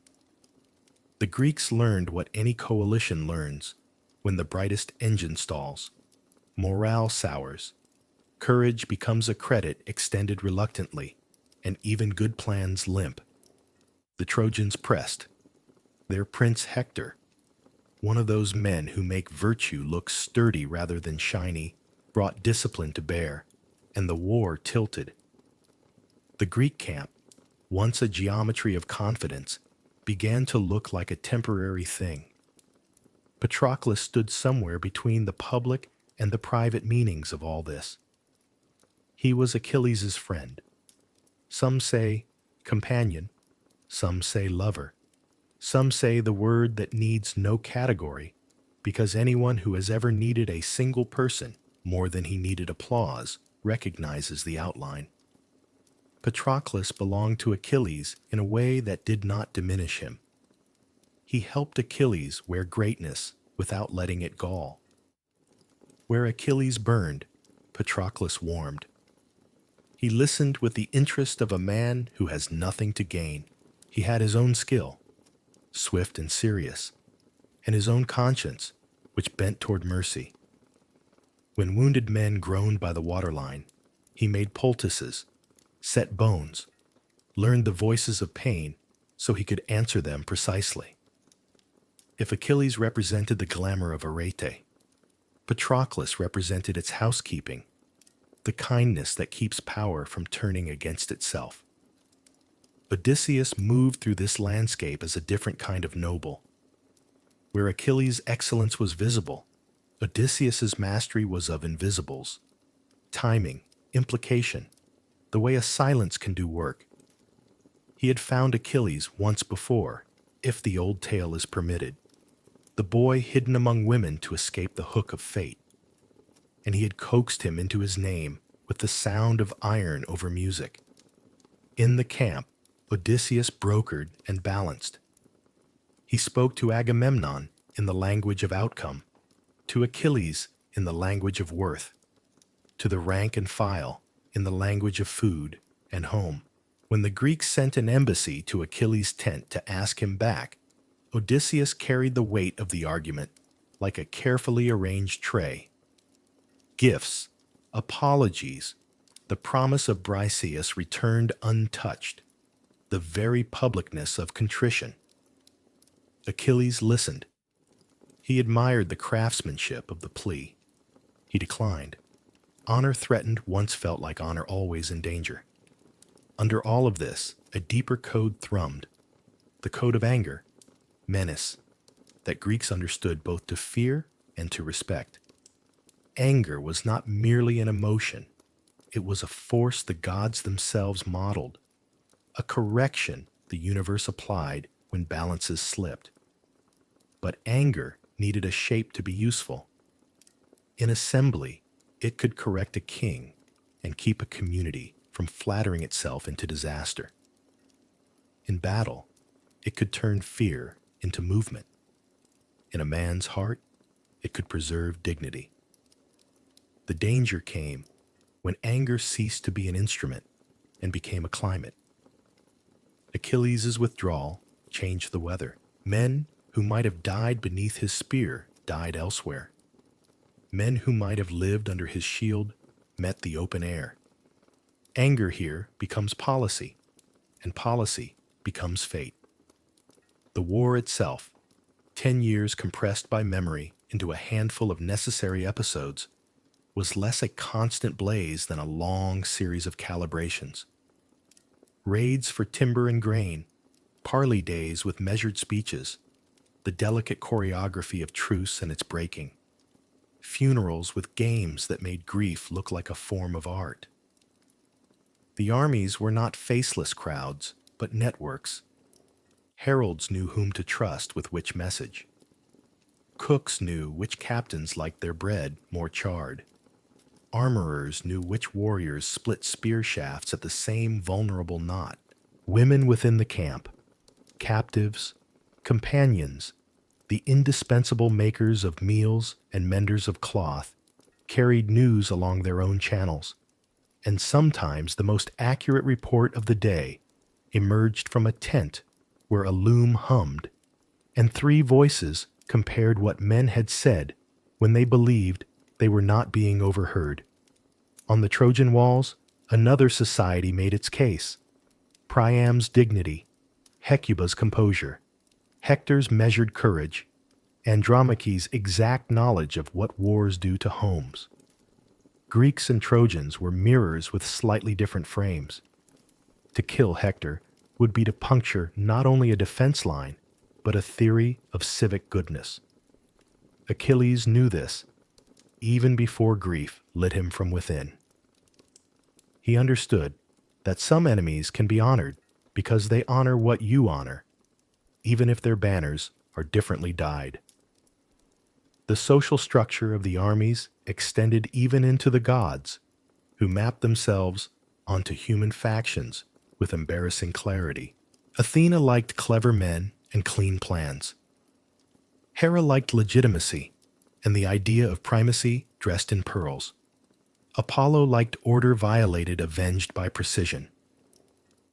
The Greeks learned what any coalition learns when the brightest engine stalls. Morale sours. Courage becomes a credit extended reluctantly, and even good plans limp. The Trojans pressed. Their prince Hector, one of those men who make virtue look sturdy rather than shiny, brought discipline to bear, and the war tilted. The Greek camp, once a geometry of confidence, began to look like a temporary thing. Patroclus stood somewhere between the public and the private meanings of all this. He was Achilles' friend. Some say companion, some say lover, some say the word that needs no category, because anyone who has ever needed a single person more than he needed applause recognizes the outline. Patroclus belonged to Achilles in a way that did not diminish him. He helped Achilles wear greatness without letting it gall. Where Achilles burned, Patroclus warmed. He listened with the interest of a man who has nothing to gain. He had his own skill, swift and serious, and his own conscience, which bent toward mercy. When wounded men groaned by the waterline, he made poultices, set bones, learned the voices of pain so he could answer them precisely. If Achilles represented the glamour of Arete, Patroclus represented its housekeeping, the kindness that keeps power from turning against itself. Odysseus moved through this landscape as a different kind of noble. Where Achilles' excellence was visible, Odysseus's mastery was of invisibles, timing, implication, the way a silence can do work. He had found Achilles once before, if the old tale is permitted, the boy hidden among women to escape the hook of fate. And he had coaxed him into his name with the sound of iron over music. In the camp, Odysseus brokered and balanced. He spoke to Agamemnon in the language of outcome, to Achilles in the language of worth, to the rank and file in the language of food and home. When the Greeks sent an embassy to Achilles' tent to ask him back, Odysseus carried the weight of the argument like a carefully arranged tray. Gifts, apologies, the promise of Briseis returned untouched, the very publicness of contrition. Achilles listened. He admired the craftsmanship of the plea. He declined. Honor threatened once felt like honor always in danger. Under all of this, a deeper code thrummed, the code of anger, menace, that Greeks understood both to fear and to respect. Anger was not merely an emotion, it was a force the gods themselves modeled, a correction the universe applied when balances slipped. But anger needed a shape to be useful. In assembly, it could correct a king and keep a community from flattering itself into disaster. In battle, it could turn fear into movement. In a man's heart, it could preserve dignity. The danger came when anger ceased to be an instrument and became a climate. Achilles' withdrawal changed the weather. Men who might have died beneath his spear died elsewhere. Men who might have lived under his shield met the open air. Anger here becomes policy, and policy becomes fate. The war itself, 10 years compressed by memory into a handful of necessary episodes, was less a constant blaze than a long series of calibrations. raids for timber and grain, parley days with measured speeches, the delicate choreography of truce and its breaking, funerals with games that made grief look like a form of art. The armies were not faceless crowds, but networks. Heralds knew whom to trust with which message. Cooks knew which captains liked their bread more charred. Armorers knew which warriors split spear shafts at the same vulnerable knot. Women within the camp, captives, companions, the indispensable makers of meals and menders of cloth, carried news along their own channels, and sometimes the most accurate report of the day emerged from a tent where a loom hummed, and three voices compared what men had said when they believed they were not being overheard. On the Trojan walls, another society made its case. Priam's dignity, Hecuba's composure, Hector's measured courage, Andromache's exact knowledge of what wars do to homes. Greeks and Trojans were mirrors with slightly different frames. To kill Hector would be to puncture not only a defense line, but a theory of civic goodness. Achilles knew this, even before grief lit him from within. He understood that some enemies can be honored because they honor what you honor, even if their banners are differently dyed. The social structure of the armies extended even into the gods, who mapped themselves onto human factions with embarrassing clarity. Athena liked clever men and clean plans. Hera liked legitimacy and the idea of primacy dressed in pearls. Apollo liked order violated, avenged by precision.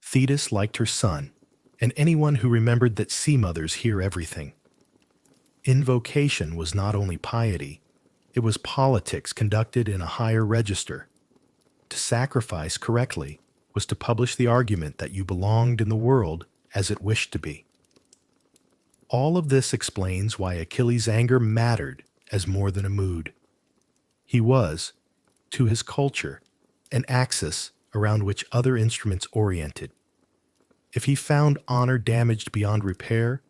Thetis liked her son, and anyone who remembered that sea mothers hear everything. Invocation was not only piety, it was politics conducted in a higher register. To sacrifice correctly was to publish the argument that you belonged in the world as it wished to be. All of this explains why Achilles' anger mattered as more than a mood. He was, to his culture, an axis around which other instruments oriented. If he found honor damaged beyond repair,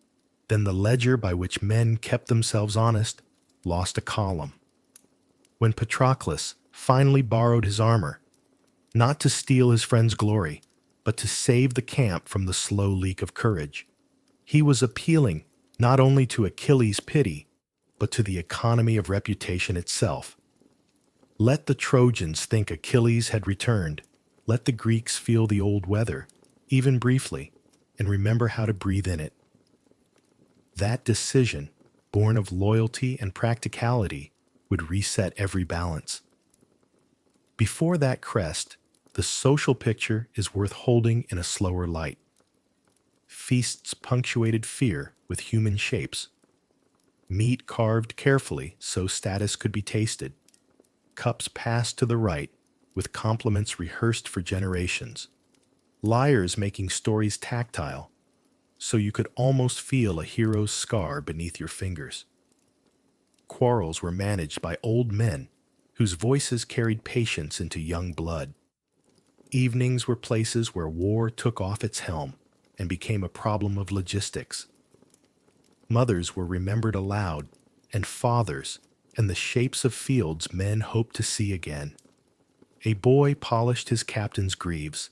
then the ledger by which men kept themselves honest lost a column. When Patroclus finally borrowed his armor, not to steal his friend's glory, but to save the camp from the slow leak of courage, he was appealing not only to Achilles' pity, but to the economy of reputation itself. Let the Trojans think Achilles had returned. Let the Greeks feel the old weather, even briefly, and remember how to breathe in it. That decision, born of loyalty and practicality, would reset every balance. Before that crest, the social picture is worth holding in a slower light. Feasts punctuated fear with human shapes. Meat carved carefully so status could be tasted. Cups passed to the right with compliments rehearsed for generations. Lyres making stories tactile so you could almost feel a hero's scar beneath your fingers. Quarrels were managed by old men whose voices carried patience into young blood. Evenings were places where war took off its helm and became a problem of logistics. Mothers were remembered aloud, and fathers, and the shapes of fields men hoped to see again. A boy polished his captain's greaves.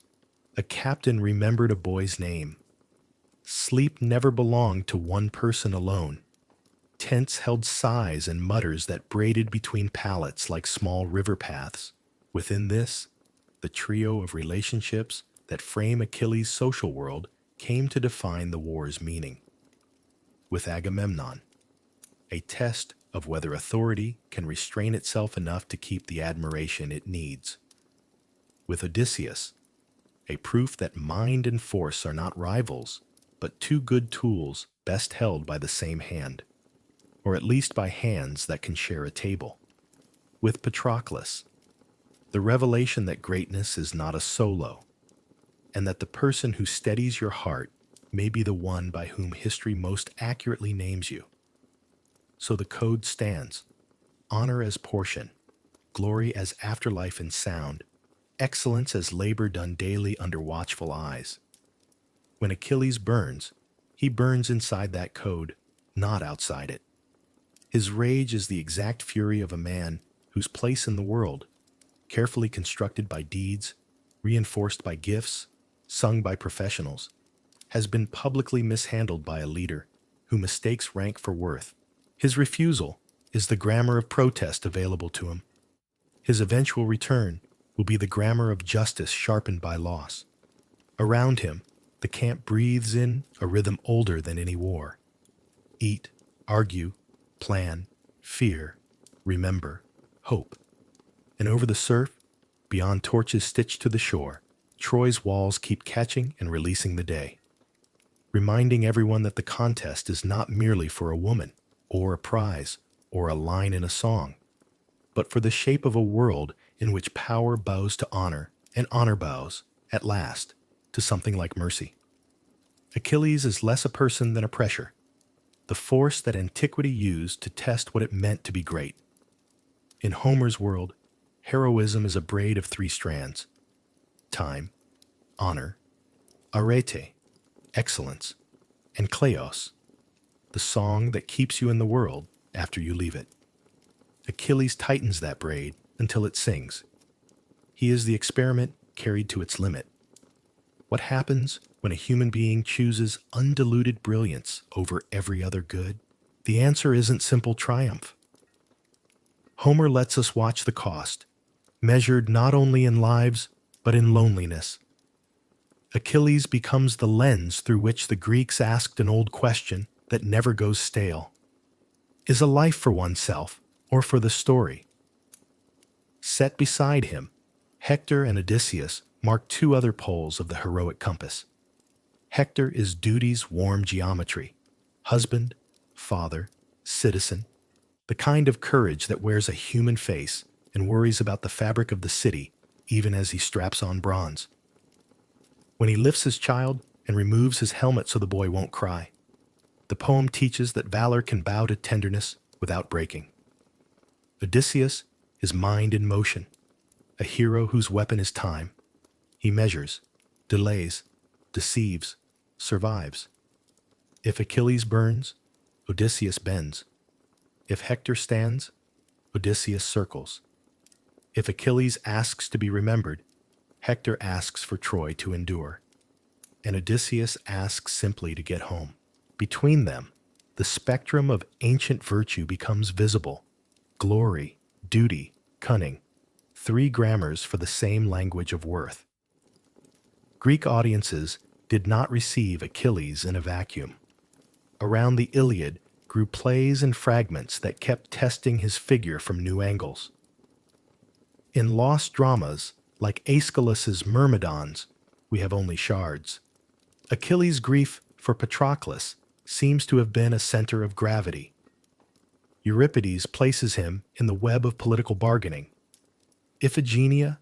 A captain remembered a boy's name. Sleep never belonged to one person alone. Tents held sighs and mutters that braided between pallets like small river paths. Within this, the trio of relationships that frame Achilles' social world came to define the war's meaning. With Agamemnon, a test of whether authority can restrain itself enough to keep the admiration it needs. With Odysseus, a proof that mind and force are not rivals, but two good tools best held by the same hand, or at least by hands that can share a table. With Patroclus, the revelation that greatness is not a solo, and that the person who steadies your heart may be the one by whom history most accurately names you. So the code stands: honor as portion, glory as afterlife and sound, excellence as labor done daily under watchful eyes. When Achilles burns, he burns inside that code, not outside it. His rage is the exact fury of a man whose place in the world, carefully constructed by deeds, reinforced by gifts, sung by professionals, has been publicly mishandled by a leader who mistakes rank for worth. His refusal is the grammar of protest available to him. His eventual return will be the grammar of justice sharpened by loss. Around him, the camp breathes in a rhythm older than any war. Eat, argue, plan, fear, remember, hope. And over the surf, beyond torches stitched to the shore, Troy's walls keep catching and releasing the day, reminding everyone that the contest is not merely for a woman, or a prize, or a line in a song, but for the shape of a world in which power bows to honor, and honor bows, at last, to something like mercy. Achilles is less a person than a pressure, the force that antiquity used to test what it meant to be great. In Homer's world, heroism is a braid of 3 strands: time, honor, arete, excellence, and kleos, the song that keeps you in the world after you leave it. Achilles tightens that braid until it sings. He is the experiment carried to its limit. What happens when a human being chooses undiluted brilliance over every other good? The answer isn't simple triumph. Homer lets us watch the cost, measured not only in lives, but in loneliness. Achilles becomes the lens through which the Greeks asked an old question that never goes stale. Is a life for oneself or for the story? Set beside him, Hector and Odysseus mark 2 other poles of the heroic compass. Hector is duty's warm geometry: husband, father, citizen, the kind of courage that wears a human face and worries about the fabric of the city even as he straps on bronze. When he lifts his child and removes his helmet so the boy won't cry, the poem teaches that valor can bow to tenderness without breaking. Odysseus is mind in motion, a hero whose weapon is time. He measures, delays, deceives, survives. If Achilles burns, Odysseus bends. If Hector stands, Odysseus circles. If Achilles asks to be remembered, Hector asks for Troy to endure. And Odysseus asks simply to get home. Between them, the spectrum of ancient virtue becomes visible: glory, duty, cunning, 3 grammars for the same language of worth. Greek audiences did not receive Achilles in a vacuum. Around the Iliad grew plays and fragments that kept testing his figure from new angles. In lost dramas, like Aeschylus's Myrmidons, we have only shards. Achilles' grief for Patroclus seems to have been a center of gravity. Euripides places him in the web of political bargaining. Iphigenia,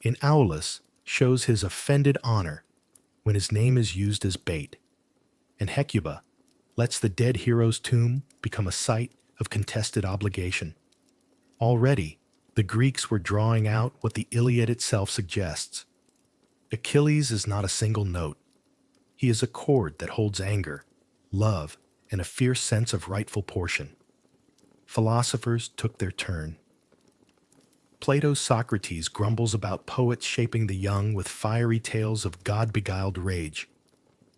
in Aulus, shows his offended honor when his name is used as bait, and Hecuba lets the dead hero's tomb become a site of contested obligation. Already, the Greeks were drawing out what the Iliad itself suggests. Achilles is not a single note. He is a chord that holds anger, love, and a fierce sense of rightful portion. Philosophers took their turn. Plato's Socrates grumbles about poets shaping the young with fiery tales of god-beguiled rage,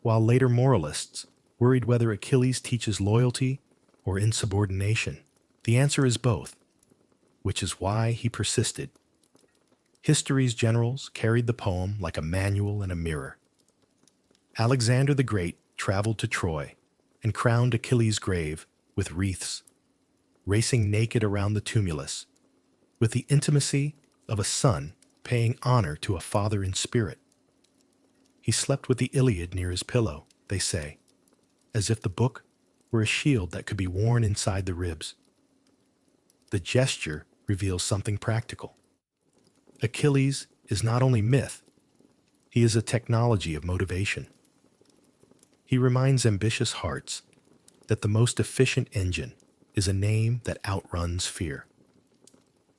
while later moralists worried whether Achilles teaches loyalty or insubordination. The answer is both, which is why he persisted. History's generals carried the poem like a manual and a mirror. Alexander the Great traveled to Troy and crowned Achilles' grave with wreaths, racing naked around the tumulus, with the intimacy of a son paying honor to a father in spirit. He slept with the Iliad near his pillow, they say, as if the book were a shield that could be worn inside the ribs. The gesture reveals something practical. Achilles is not only myth, he is a technology of motivation. He reminds ambitious hearts that the most efficient engine is a name that outruns fear.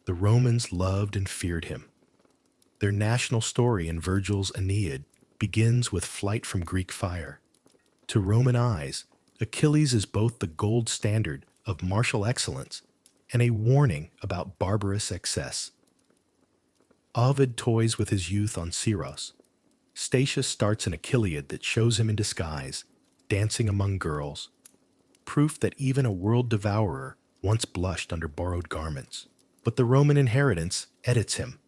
The Romans loved and feared him. Their national story in Virgil's Aeneid begins with flight from Greek fire. To Roman eyes, Achilles is both the gold standard of martial excellence and a warning about barbarous excess. Ovid toys with his youth on Syros. Statius starts an Achilleid that shows him in disguise, dancing among girls, proof that even a world devourer once blushed under borrowed garments. But the Roman inheritance edits him.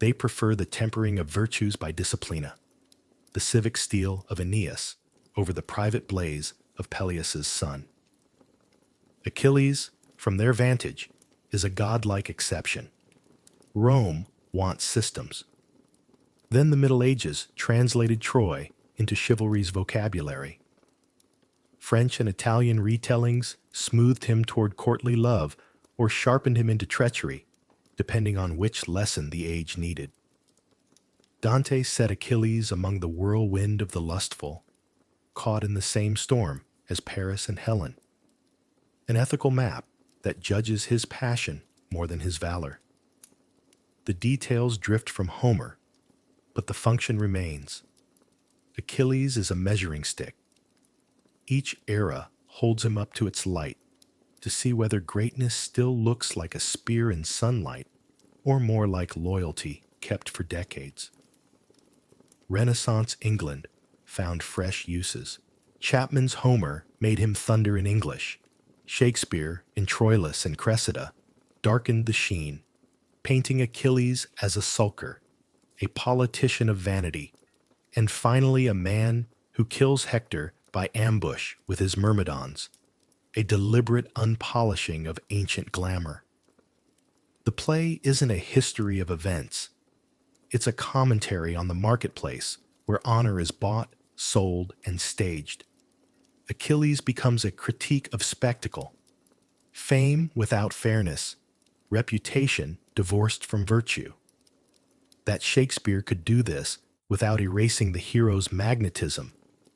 They prefer the tempering of virtues by disciplina, the civic steel of Aeneas over the private blaze of Peleus's son. Achilles, from their vantage, is a godlike exception. Rome wants systems. Then the Middle Ages translated Troy into chivalry's vocabulary. French and Italian retellings smoothed him toward courtly love or sharpened him into treachery, depending on which lesson the age needed. Dante set Achilles among the whirlwind of the lustful, caught in the same storm as Paris and Helen. An ethical map that judges his passion more than his valor. The details drift from Homer, but the function remains. Achilles is a measuring stick. Each era holds him up to its light to see whether greatness still looks like a spear in sunlight or more like loyalty kept for decades. Renaissance England found fresh uses. Chapman's Homer made him thunder in English. Shakespeare, in Troilus and Cressida, darkened the sheen, painting Achilles as a sulker, a politician of vanity, and finally a man who kills Hector by ambush with his myrmidons, a deliberate unpolishing of ancient glamour. The play isn't a history of events. It's a commentary on the marketplace where honor is bought, sold, and staged. Achilles becomes a critique of spectacle, fame without fairness, reputation divorced from virtue. That Shakespeare could do this without erasing the hero's magnetism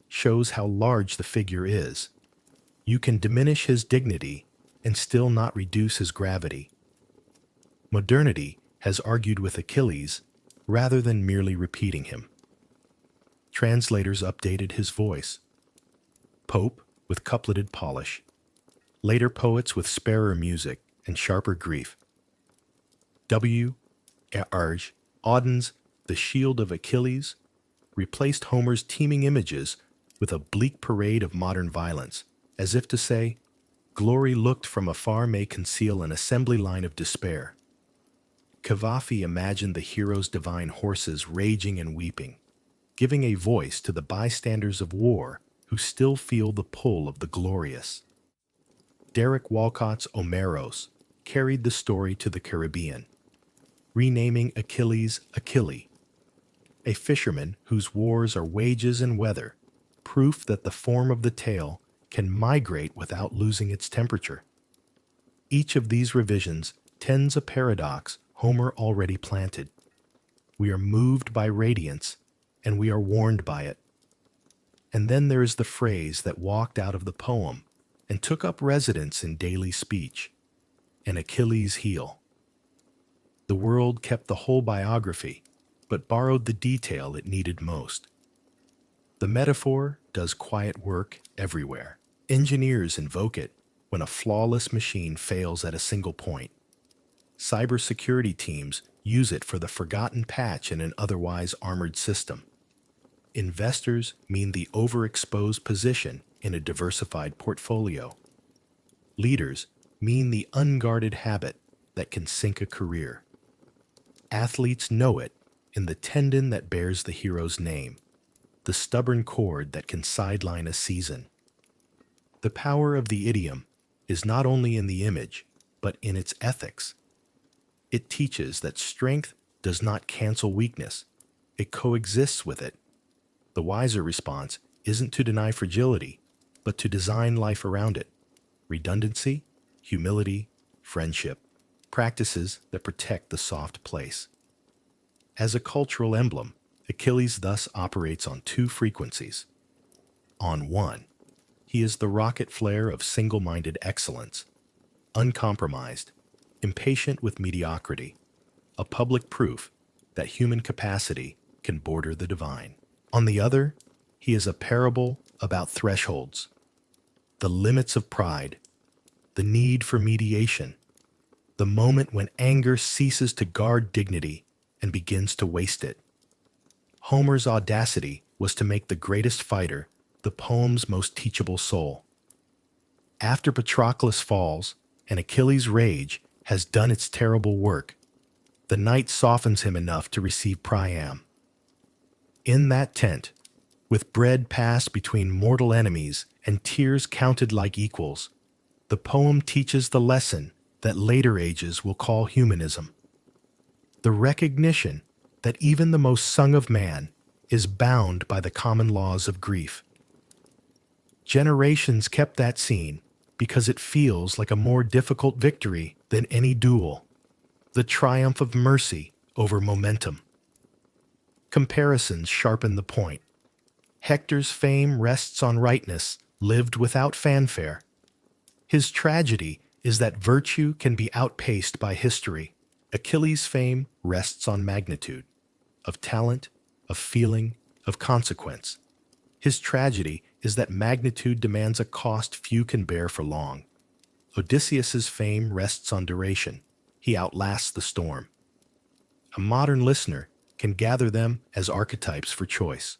shows how large the figure is. You can diminish his dignity and still not reduce his gravity. Modernity has argued with Achilles rather than merely repeating him. Translators updated his voice. Pope with coupleted polish. Later poets with sparer music and sharper grief. W. Arge Auden's The Shield of Achilles replaced Homer's teeming images with a bleak parade of modern violence, as if to say, glory looked from afar may conceal an assembly line of despair. Cavafy imagined the hero's divine horses raging and weeping, giving a voice to the bystanders of war who still feel the pull of the glorious. Derek Walcott's Omeros carried the story to the Caribbean, renaming Achilles Achille, a fisherman whose wars are wages and weather, proof that the form of the tale can migrate without losing its temperature. Each of these revisions tends a paradox Homer already planted. We are moved by radiance, and we are warned by it. And then there is the phrase that walked out of the poem and took up residence in daily speech, an Achilles' heel. The world kept the whole biography, but borrowed the detail it needed most. The metaphor does quiet work everywhere. Engineers invoke it when a flawless machine fails at a single point. Cybersecurity teams use it for the forgotten patch in an otherwise armored system. Investors mean the overexposed position in a diversified portfolio. Leaders mean the unguarded habit that can sink a career. Athletes know it in the tendon that bears the hero's name, the stubborn cord that can sideline a season. The power of the idiom is not only in the image, but in its ethics. It teaches that strength does not cancel weakness, it coexists with it. The wiser response isn't to deny fragility, but to design life around it. Redundancy, humility, friendship, practices that protect the soft place. As a cultural emblem, Achilles thus operates on two frequencies. On one, he is the rocket flare of single-minded excellence, uncompromised, impatient with mediocrity, a public proof that human capacity can border the divine. On the other, he is a parable about thresholds, the limits of pride, the need for mediation, the moment when anger ceases to guard dignity and begins to waste it. Homer's audacity was to make the greatest fighter the poem's most teachable soul. After Patroclus falls and Achilles' rage has done its terrible work, the knight softens him enough to receive Priam. In that tent, with bread passed between mortal enemies and tears counted like equals, the poem teaches the lesson that later ages will call humanism. The recognition that even the most sung of man is bound by the common laws of grief. Generations kept that scene because it feels like a more difficult victory than any duel, the triumph of mercy over momentum. Comparisons sharpen the point. Hector's fame rests on rightness lived without fanfare. His tragedy is that virtue can be outpaced by history. Achilles' fame rests on magnitude, of talent, of feeling, of consequence. His tragedy is that magnitude demands a cost few can bear for long. Odysseus's fame rests on duration. He outlasts the storm. A modern listener can gather them as archetypes for choice.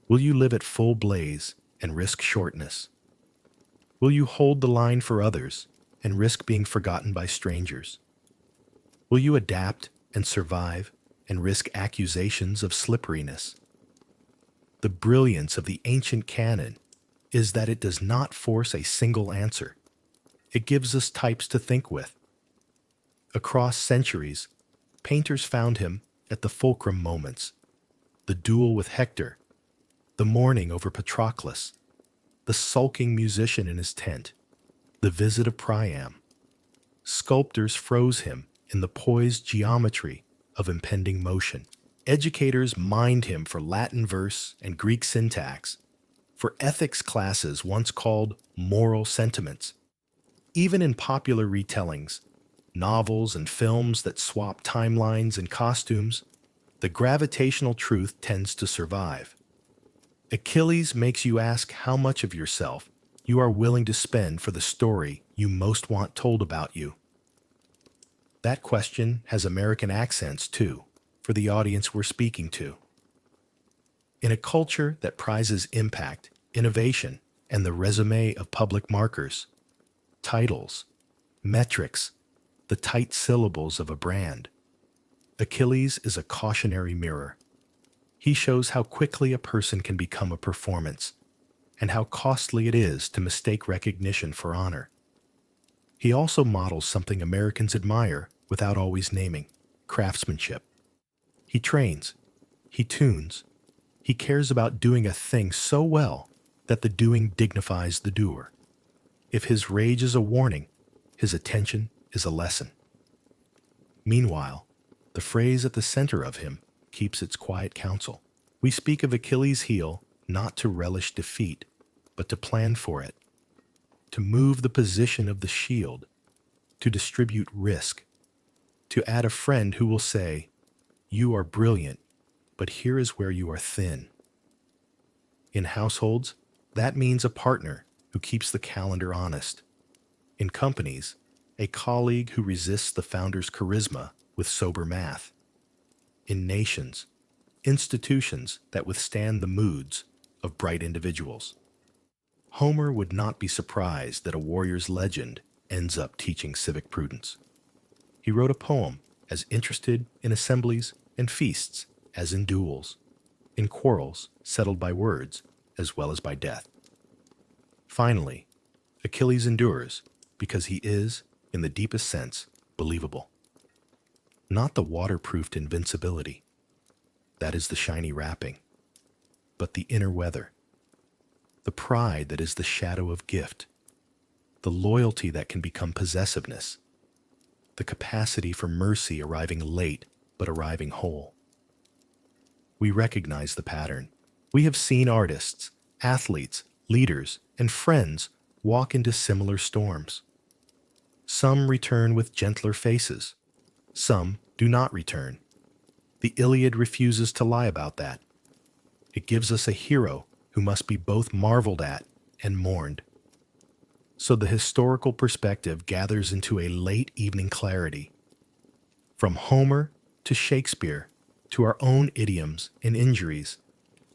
Will you live at full blaze and risk shortness? Will you hold the line for others and risk being forgotten by strangers? Will you adapt and survive and risk accusations of slipperiness? The brilliance of the ancient canon is that it does not force a single answer. It gives us types to think with. Across centuries, painters found him at the fulcrum moments: the duel with Hector, the mourning over Patroclus, the sulking musician in his tent, the visit of Priam. Sculptors froze him in the poised geometry of impending motion. Educators mined him for Latin verse and Greek syntax, for ethics classes once called moral sentiments. Even in popular retellings, novels and films that swap timelines and costumes, the gravitational truth tends to survive. Achilles makes you ask how much of yourself you are willing to spend for the story you most want told about you. That question has American accents, too, for the audience we're speaking to. In a culture that prizes impact, innovation, and the resume of public markers, titles, metrics, the tight syllables of a brand, Achilles is a cautionary mirror. He shows how quickly a person can become a performance, and how costly it is to mistake recognition for honor. He also models something Americans admire without always naming: craftsmanship. He trains, he tunes, he cares about doing a thing so well that the doing dignifies the doer. If his rage is a warning, his attention is a lesson. Meanwhile, the phrase at the center of him keeps its quiet counsel. We speak of Achilles' heel not to relish defeat, but to plan for it, to move the position of the shield, to distribute risk, to add a friend who will say, "You are brilliant, but here is where you are thin." In households, that means a partner who keeps the calendar honest. In companies, a colleague who resists the founder's charisma with sober math. In nations, institutions that withstand the moods of bright individuals. Homer would not be surprised that a warrior's legend ends up teaching civic prudence. He wrote a poem as interested in assemblies and feasts as in duels, in quarrels settled by words as well as by death. Finally, Achilles endures because he is, in the deepest sense, believable. Not the waterproofed invincibility, that is the shiny wrapping, but the inner weather, the pride that is the shadow of gift, the loyalty that can become possessiveness, the capacity for mercy arriving late but arriving whole. We recognize the pattern. We have seen artists, athletes, leaders, and friends walk into similar storms. Some return with gentler faces. Some do not return. The Iliad refuses to lie about that. It gives us a hero who must be both marveled at and mourned. So the historical perspective gathers into a late evening clarity. From Homer to Shakespeare to our own idioms and injuries,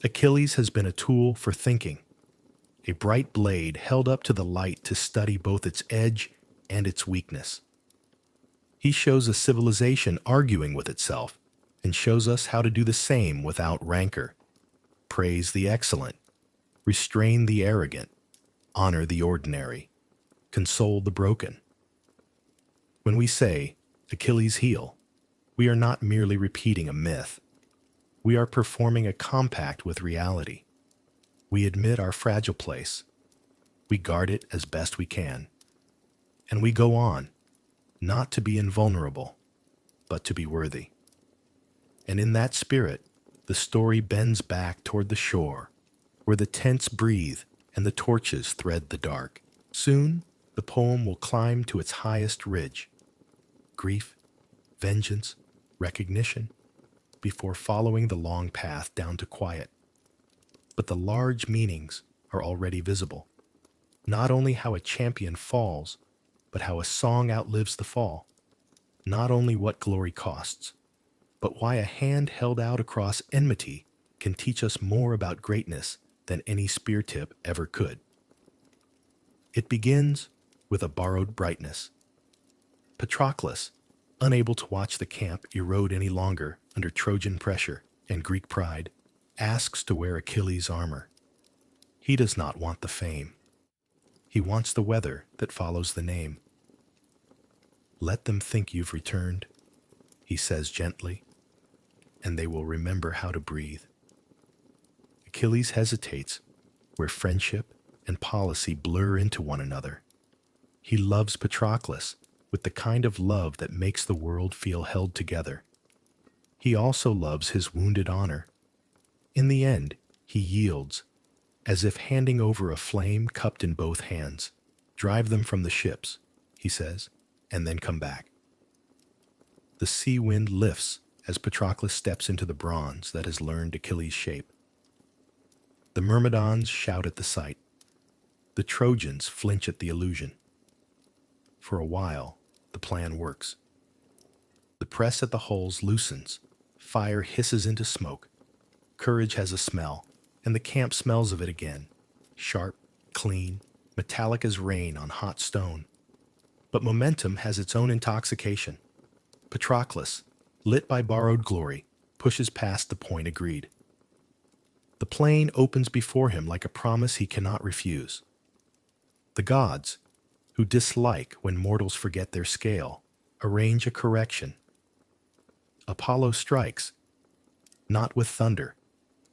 Achilles has been a tool for thinking, a bright blade held up to the light to study both its edge and its weakness. He shows a civilization arguing with itself and shows us how to do the same without rancor. Praise the excellent, restrain the arrogant, honor the ordinary, console the broken. When we say Achilles' heel, we are not merely repeating a myth. We are performing a compact with reality. We admit our fragile place. We guard it as best we can. And we go on, not to be invulnerable, but to be worthy. And in that spirit, the story bends back toward the shore, where the tents breathe and the torches thread the dark. Soon, the poem will climb to its highest ridge. Grief, vengeance, recognition, before following the long path down to quiet. But the large meanings are already visible. Not only how a champion falls, but how a song outlives the fall. Not only what glory costs, but why a hand held out across enmity can teach us more about greatness than any spear tip ever could. It begins with a borrowed brightness. Patroclus, unable to watch the camp erode any longer under Trojan pressure and Greek pride, asks to wear Achilles' armor. He does not want the fame. He wants the weather that follows the name. Let them think you've returned, he says gently, and they will remember how to breathe. Achilles hesitates where friendship and policy blur into one another. He loves Patroclus with the kind of love that makes the world feel held together. He also loves his wounded honor. In the end, he yields, as if handing over a flame cupped in both hands. Drive them from the ships, he says, and then come back. The sea wind lifts as Patroclus steps into the bronze that has learned Achilles' shape. The Myrmidons shout at the sight. The Trojans flinch at the illusion. For a while, the plan works. The press at the hulls loosens, fire hisses into smoke, courage has a smell, and the camp smells of it again, sharp, clean, metallic as rain on hot stone. But momentum has its own intoxication. Patroclus, lit by borrowed glory, pushes past the point agreed. The plain opens before him like a promise he cannot refuse. The gods, who dislike when mortals forget their scale, arrange a correction. Apollo strikes, not with thunder,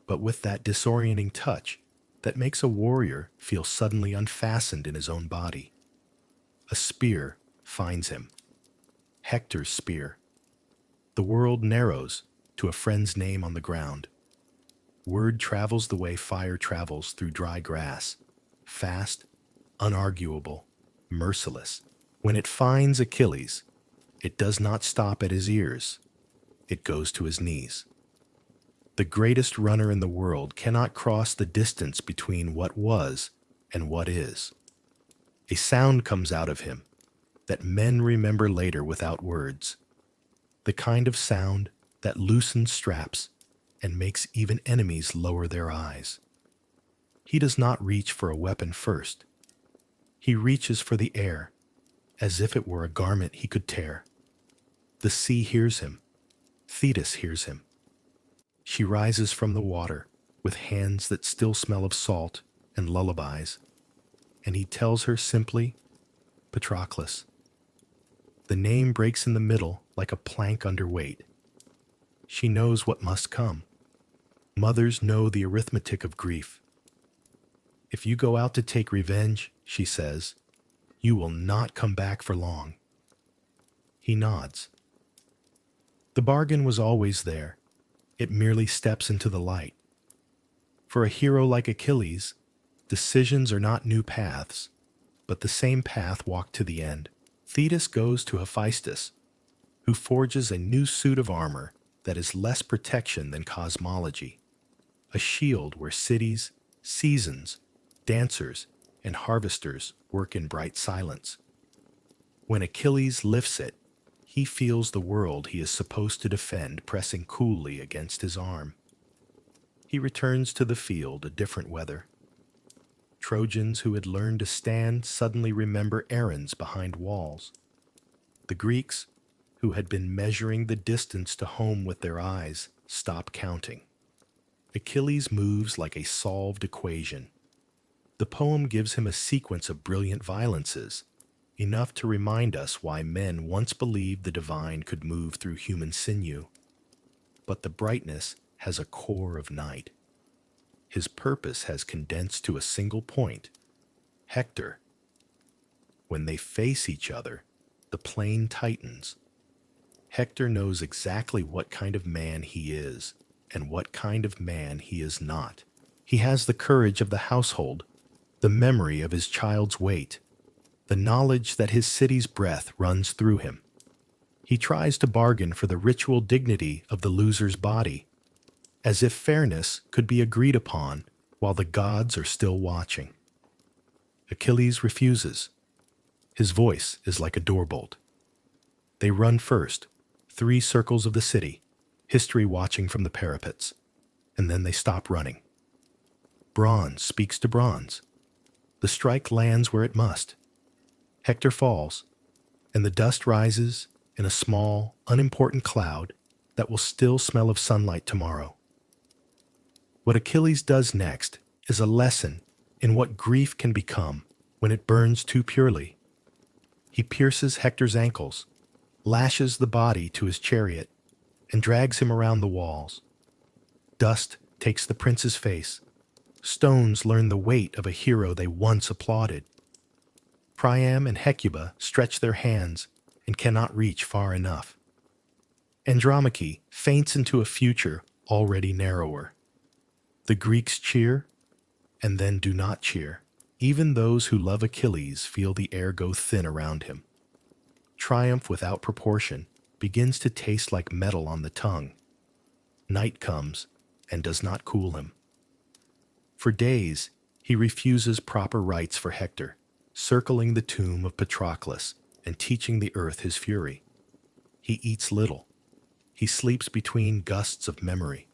but with that disorienting touch that makes a warrior feel suddenly unfastened in his own body. A spear finds him. Hector's spear. The world narrows to a friend's name on the ground. Word travels the way fire travels through dry grass, fast, unarguable, merciless. When it finds Achilles, it does not stop at his ears. It goes to his knees. The greatest runner in the world cannot cross the distance between what was and what is. A sound comes out of him that men remember later without words. The kind of sound that loosens straps and makes even enemies lower their eyes. He does not reach for a weapon first. He reaches for the air, as if it were a garment he could tear. The sea hears him. Thetis hears him. She rises from the water with hands that still smell of salt and lullabies, and he tells her simply, Patroclus. The name breaks in the middle like a plank under weight. She knows what must come. Mothers know the arithmetic of grief. If you go out to take revenge, she says, you will not come back for long. He nods. The bargain was always there. It merely steps into the light. For a hero like Achilles, decisions are not new paths, but the same path walked to the end. Thetis goes to Hephaestus, who forges a new suit of armor that is less protection than cosmology, a shield where cities, seasons, dancers, and harvesters work in bright silence. When Achilles lifts it, he feels the world he is supposed to defend pressing coolly against his arm. He returns to the field a different weather. Trojans who had learned to stand suddenly remember errands behind walls. The Greeks, who had been measuring the distance to home with their eyes, stop counting. Achilles moves like a solved equation. The poem gives him a sequence of brilliant violences, enough to remind us why men once believed the divine could move through human sinew. But the brightness has a core of night. His purpose has condensed to a single point: Hector. When they face each other, the plain tightens. Hector knows exactly what kind of man he is and what kind of man he is not. He has the courage of the household, the memory of his child's weight, the knowledge that his city's breath runs through him. He tries to bargain for the ritual dignity of the loser's body, as if fairness could be agreed upon while the gods are still watching. Achilles refuses. His voice is like a doorbolt. They run first, 3 circles of the city, history watching from the parapets, and then they stop running. Bronze speaks to bronze. The strike lands where it must. Hector falls, and the dust rises in a small, unimportant cloud that will still smell of sunlight tomorrow. What Achilles does next is a lesson in what grief can become when it burns too purely. He pierces Hector's ankles, lashes the body to his chariot, and drags him around the walls. Dust takes the prince's face. Stones learn the weight of a hero they once applauded. Priam and Hecuba stretch their hands and cannot reach far enough. Andromache faints into a future already narrower. The Greeks cheer, and then do not cheer. Even those who love Achilles feel the air go thin around him. Triumph without proportion begins to taste like metal on the tongue. Night comes and does not cool him. For days, he refuses proper rites for Hector, circling the tomb of Patroclus and teaching the earth his fury. He eats little. He sleeps between gusts of memory.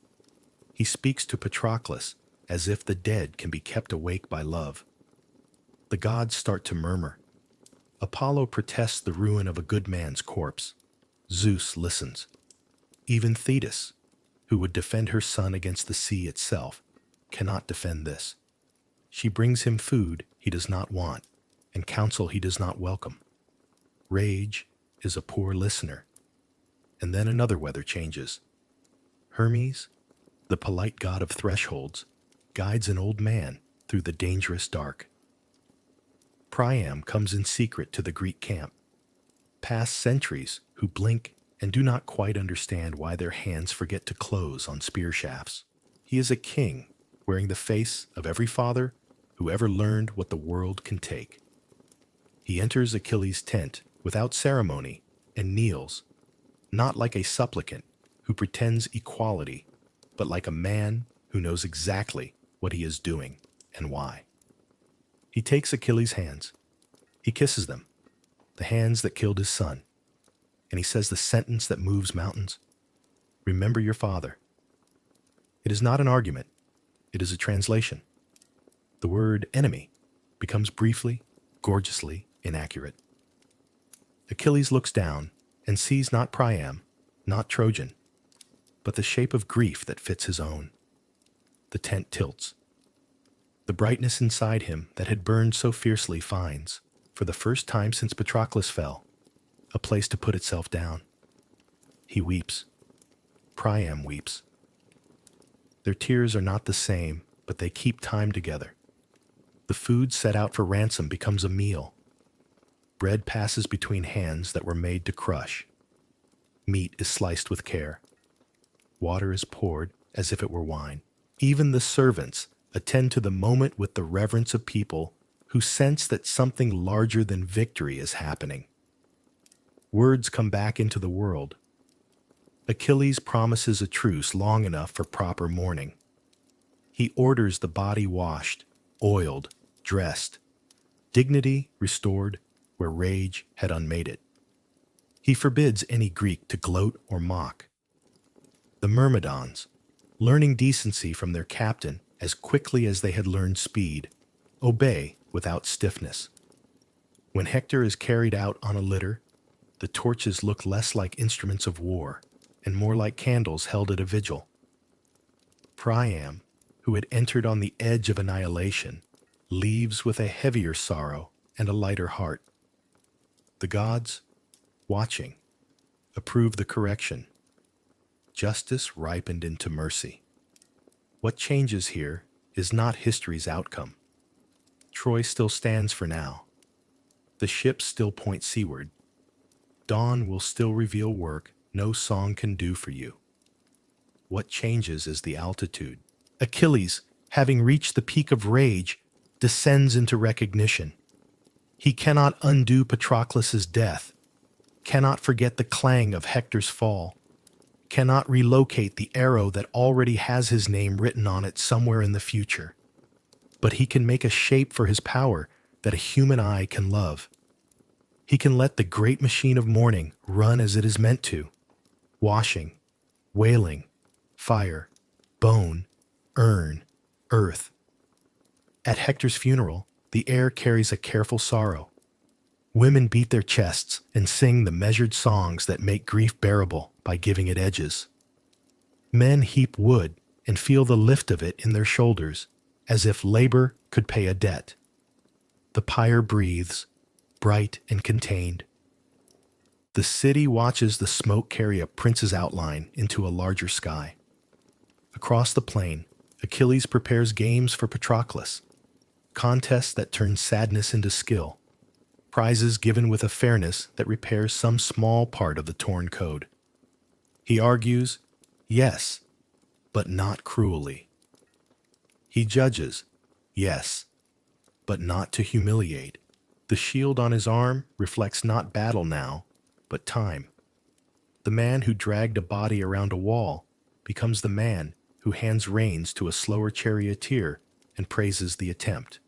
He speaks to Patroclus as if the dead can be kept awake by love. The gods start to murmur. Apollo protests the ruin of a good man's corpse. Zeus listens. Even Thetis, who would defend her son against the sea itself, cannot defend this. She brings him food he does not want and counsel he does not welcome. Rage is a poor listener. And then another weather changes. Hermes, the polite god of thresholds, guides an old man through the dangerous dark. Priam comes in secret to the Greek camp. Past sentries who blink and do not quite understand why their hands forget to close on spear shafts. He is a king wearing the face of every father who ever learned what the world can take. He enters Achilles' tent without ceremony and kneels, not like a supplicant who pretends equality, but like a man who knows exactly what he is doing and why. He takes Achilles' hands. He kisses them, the hands that killed his son, and he says the sentence that moves mountains: "Remember your father." It is not an argument. It is a translation. The word enemy becomes briefly, gorgeously inaccurate. Achilles looks down and sees not Priam, not Trojan, but the shape of grief that fits his own. The tent tilts. The brightness inside him that had burned so fiercely finds, for the first time since Patroclus fell, a place to put itself down. He weeps. Priam weeps. Their tears are not the same, but they keep time together. The food set out for ransom becomes a meal. Bread passes between hands that were made to crush. Meat is sliced with care. Water is poured as if it were wine. Even the servants attend to the moment with the reverence of people who sense that something larger than victory is happening. Words come back into the world. Achilles promises a truce long enough for proper mourning. He orders the body washed, oiled, dressed, dignity restored where rage had unmade it. He forbids any Greek to gloat or mock. The Myrmidons, learning decency from their captain as quickly as they had learned speed, obey without stiffness. When Hector is carried out on a litter, the torches look less like instruments of war and more like candles held at a vigil. Priam, who had entered on the edge of annihilation, leaves with a heavier sorrow and a lighter heart. The gods, watching, approve the correction. Justice ripened into mercy. What changes here is not history's outcome. Troy still stands for now. The ships still point seaward. Dawn will still reveal work no song can do for you. What changes is the altitude. Achilles, having reached the peak of rage, descends into recognition. He cannot undo Patroclus's death, cannot forget the clang of Hector's fall, cannot relocate the arrow that already has his name written on it somewhere in the future. But he can make a shape for his power that a human eye can love. He can let the great machine of mourning run as it is meant to, washing, wailing, fire, bone, urn, earth. At Hector's funeral, the air carries a careful sorrow. Women beat their chests and sing the measured songs that make grief bearable by giving it edges. Men heap wood and feel the lift of it in their shoulders, as if labor could pay a debt. The pyre breathes, bright and contained. The city watches the smoke carry a prince's outline into a larger sky. Across the plain, Achilles prepares games for Patroclus, contests that turn sadness into skill, prizes given with a fairness that repairs some small part of the torn code. He argues, yes, but not cruelly. He judges, yes, but not to humiliate. The shield on his arm reflects not battle now, but time. The man who dragged a body around a wall becomes the man who hands reins to a slower charioteer and praises the attempt.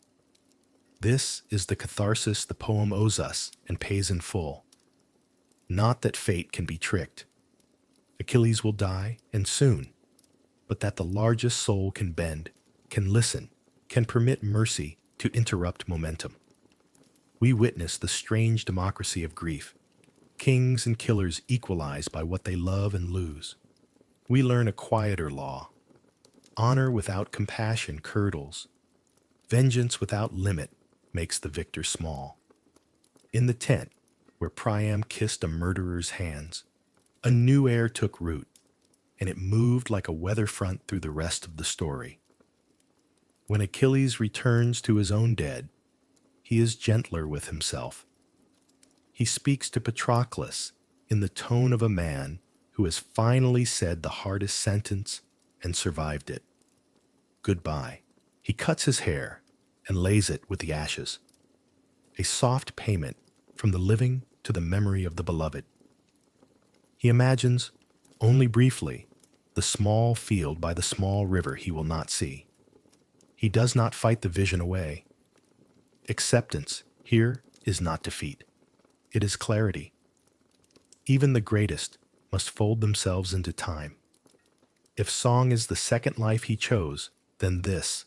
This is the catharsis the poem owes us and pays in full. Not that fate can be tricked. Achilles will die, and soon, but that the largest soul can bend, can listen, can permit mercy to interrupt momentum. We witness the strange democracy of grief. Kings and killers equalize by what they love and lose. We learn a quieter law. Honor without compassion curdles. Vengeance without limit makes the victor small. In the tent, where Priam kissed a murderer's hands, a new air took root, and it moved like a weather front through the rest of the story. When Achilles returns to his own dead, he is gentler with himself. He speaks to Patroclus in the tone of a man who has finally said the hardest sentence and survived it. Goodbye. He cuts his hair and lays it with the ashes. A soft payment from the living to the memory of the beloved. He imagines, only briefly, the small field by the small river he will not see. He does not fight the vision away. Acceptance here is not defeat. It is clarity. Even the greatest must fold themselves into time. If song is the second life he chose, then this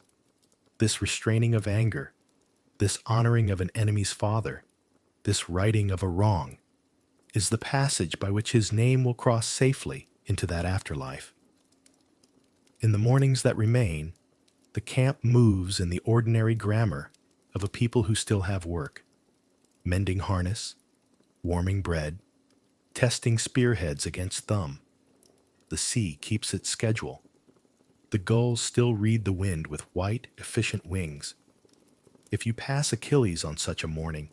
restraining of anger, this honoring of an enemy's father, this righting of a wrong, is the passage by which his name will cross safely into that afterlife. In the mornings that remain, the camp moves in the ordinary grammar of a people who still have work, mending harness, warming bread, testing spearheads against thumb. The sea keeps its schedule. The gulls still read the wind with white, efficient wings. If you pass Achilles on such a morning,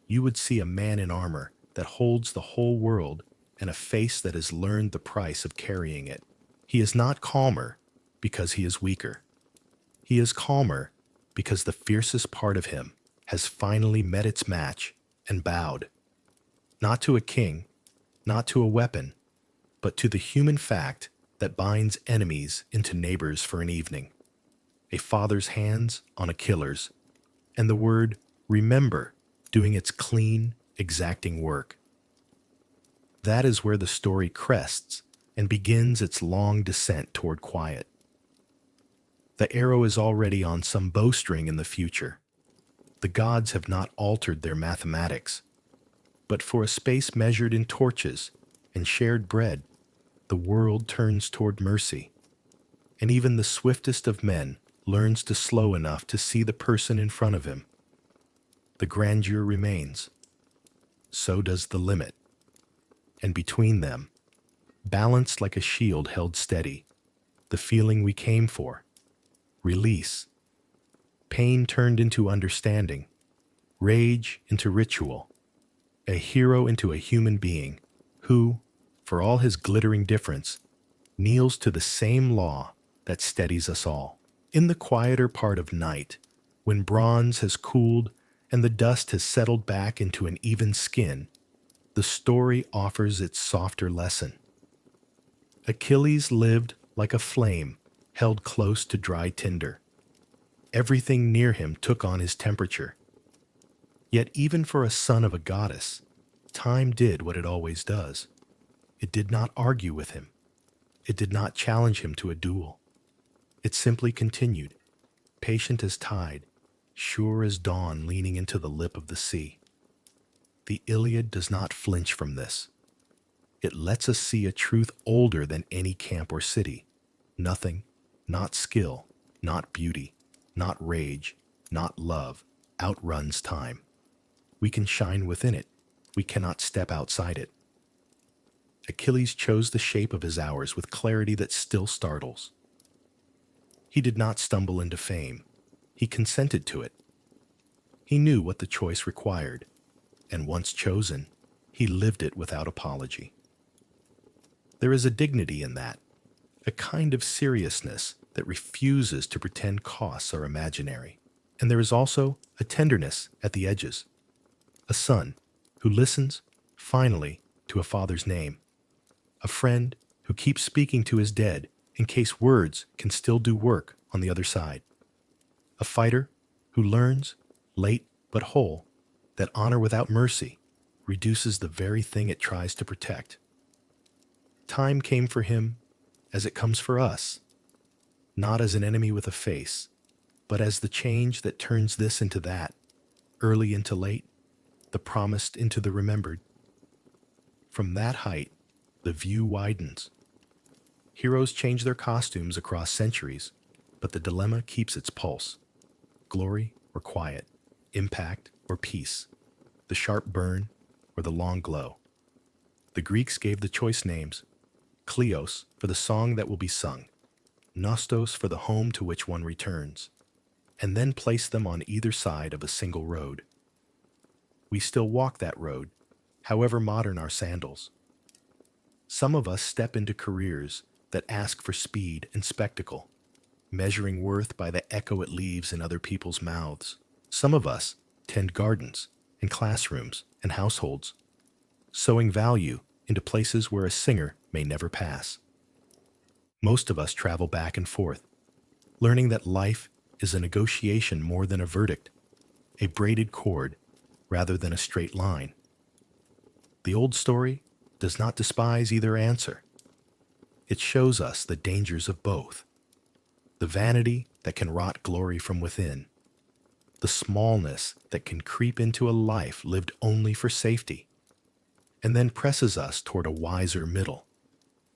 you would see a man in armor that holds the whole world and a face that has learned the price of carrying it. He is not calmer because he is weaker. He is calmer because the fiercest part of him has finally met its match and bowed, not to a king, not to a weapon, but to the human fact that binds enemies into neighbors for an evening, a father's hands on a killer's, and the word remember doing its clean, exacting work. That is where the story crests and begins its long descent toward quiet. The arrow is already on some bowstring in the future. The gods have not altered their mathematics, but for a space measured in torches and shared bread, the world turns toward mercy, and even the swiftest of men learns to slow enough to see the person in front of him. The grandeur remains. So does the limit. And between them, balanced like a shield held steady, the feeling we came for, release. Pain turned into understanding, rage into ritual, a hero into a human being who, for all his glittering difference, kneels to the same law that steadies us all. In the quieter part of night, when bronze has cooled and the dust has settled back into an even skin, the story offers its softer lesson. Achilles lived like a flame held close to dry tinder. Everything near him took on his temperature. Yet even for a son of a goddess, time did what it always does. It did not argue with him. It did not challenge him to a duel. It simply continued, patient as tide, sure as dawn leaning into the lip of the sea. The Iliad does not flinch from this. It lets us see a truth older than any camp or city. Nothing, not skill, not beauty, not rage, not love, outruns time. We can shine within it. We cannot step outside it. Achilles chose the shape of his hours with clarity that still startles. He did not stumble into fame. He consented to it. He knew what the choice required, and once chosen, he lived it without apology. There is a dignity in that, a kind of seriousness that refuses to pretend costs are imaginary. And there is also a tenderness at the edges, a son who listens, finally, to a father's name, a friend who keeps speaking to his dead in case words can still do work on the other side, a fighter who learns, late but whole, that honor without mercy reduces the very thing it tries to protect. Time came for him as it comes for us, not as an enemy with a face, but as the change that turns this into that, early into late, the promised into the remembered. From that height, the view widens. Heroes change their costumes across centuries, but the dilemma keeps its pulse. Glory or quiet, impact or peace, the sharp burn or the long glow. The Greeks gave the choice names: Kleos for the song that will be sung, Nostos for the home to which one returns, and then placed them on either side of a single road. We still walk that road, however modern our sandals. Some of us step into careers that ask for speed and spectacle, measuring worth by the echo it leaves in other people's mouths. Some of us tend gardens and classrooms and households, sowing value into places where a singer may never pass. Most of us travel back and forth, learning that life is a negotiation more than a verdict, a braided cord rather than a straight line. The old story does not despise either answer. It shows us the dangers of both, the vanity that can rot glory from within, the smallness that can creep into a life lived only for safety, and then presses us toward a wiser middle,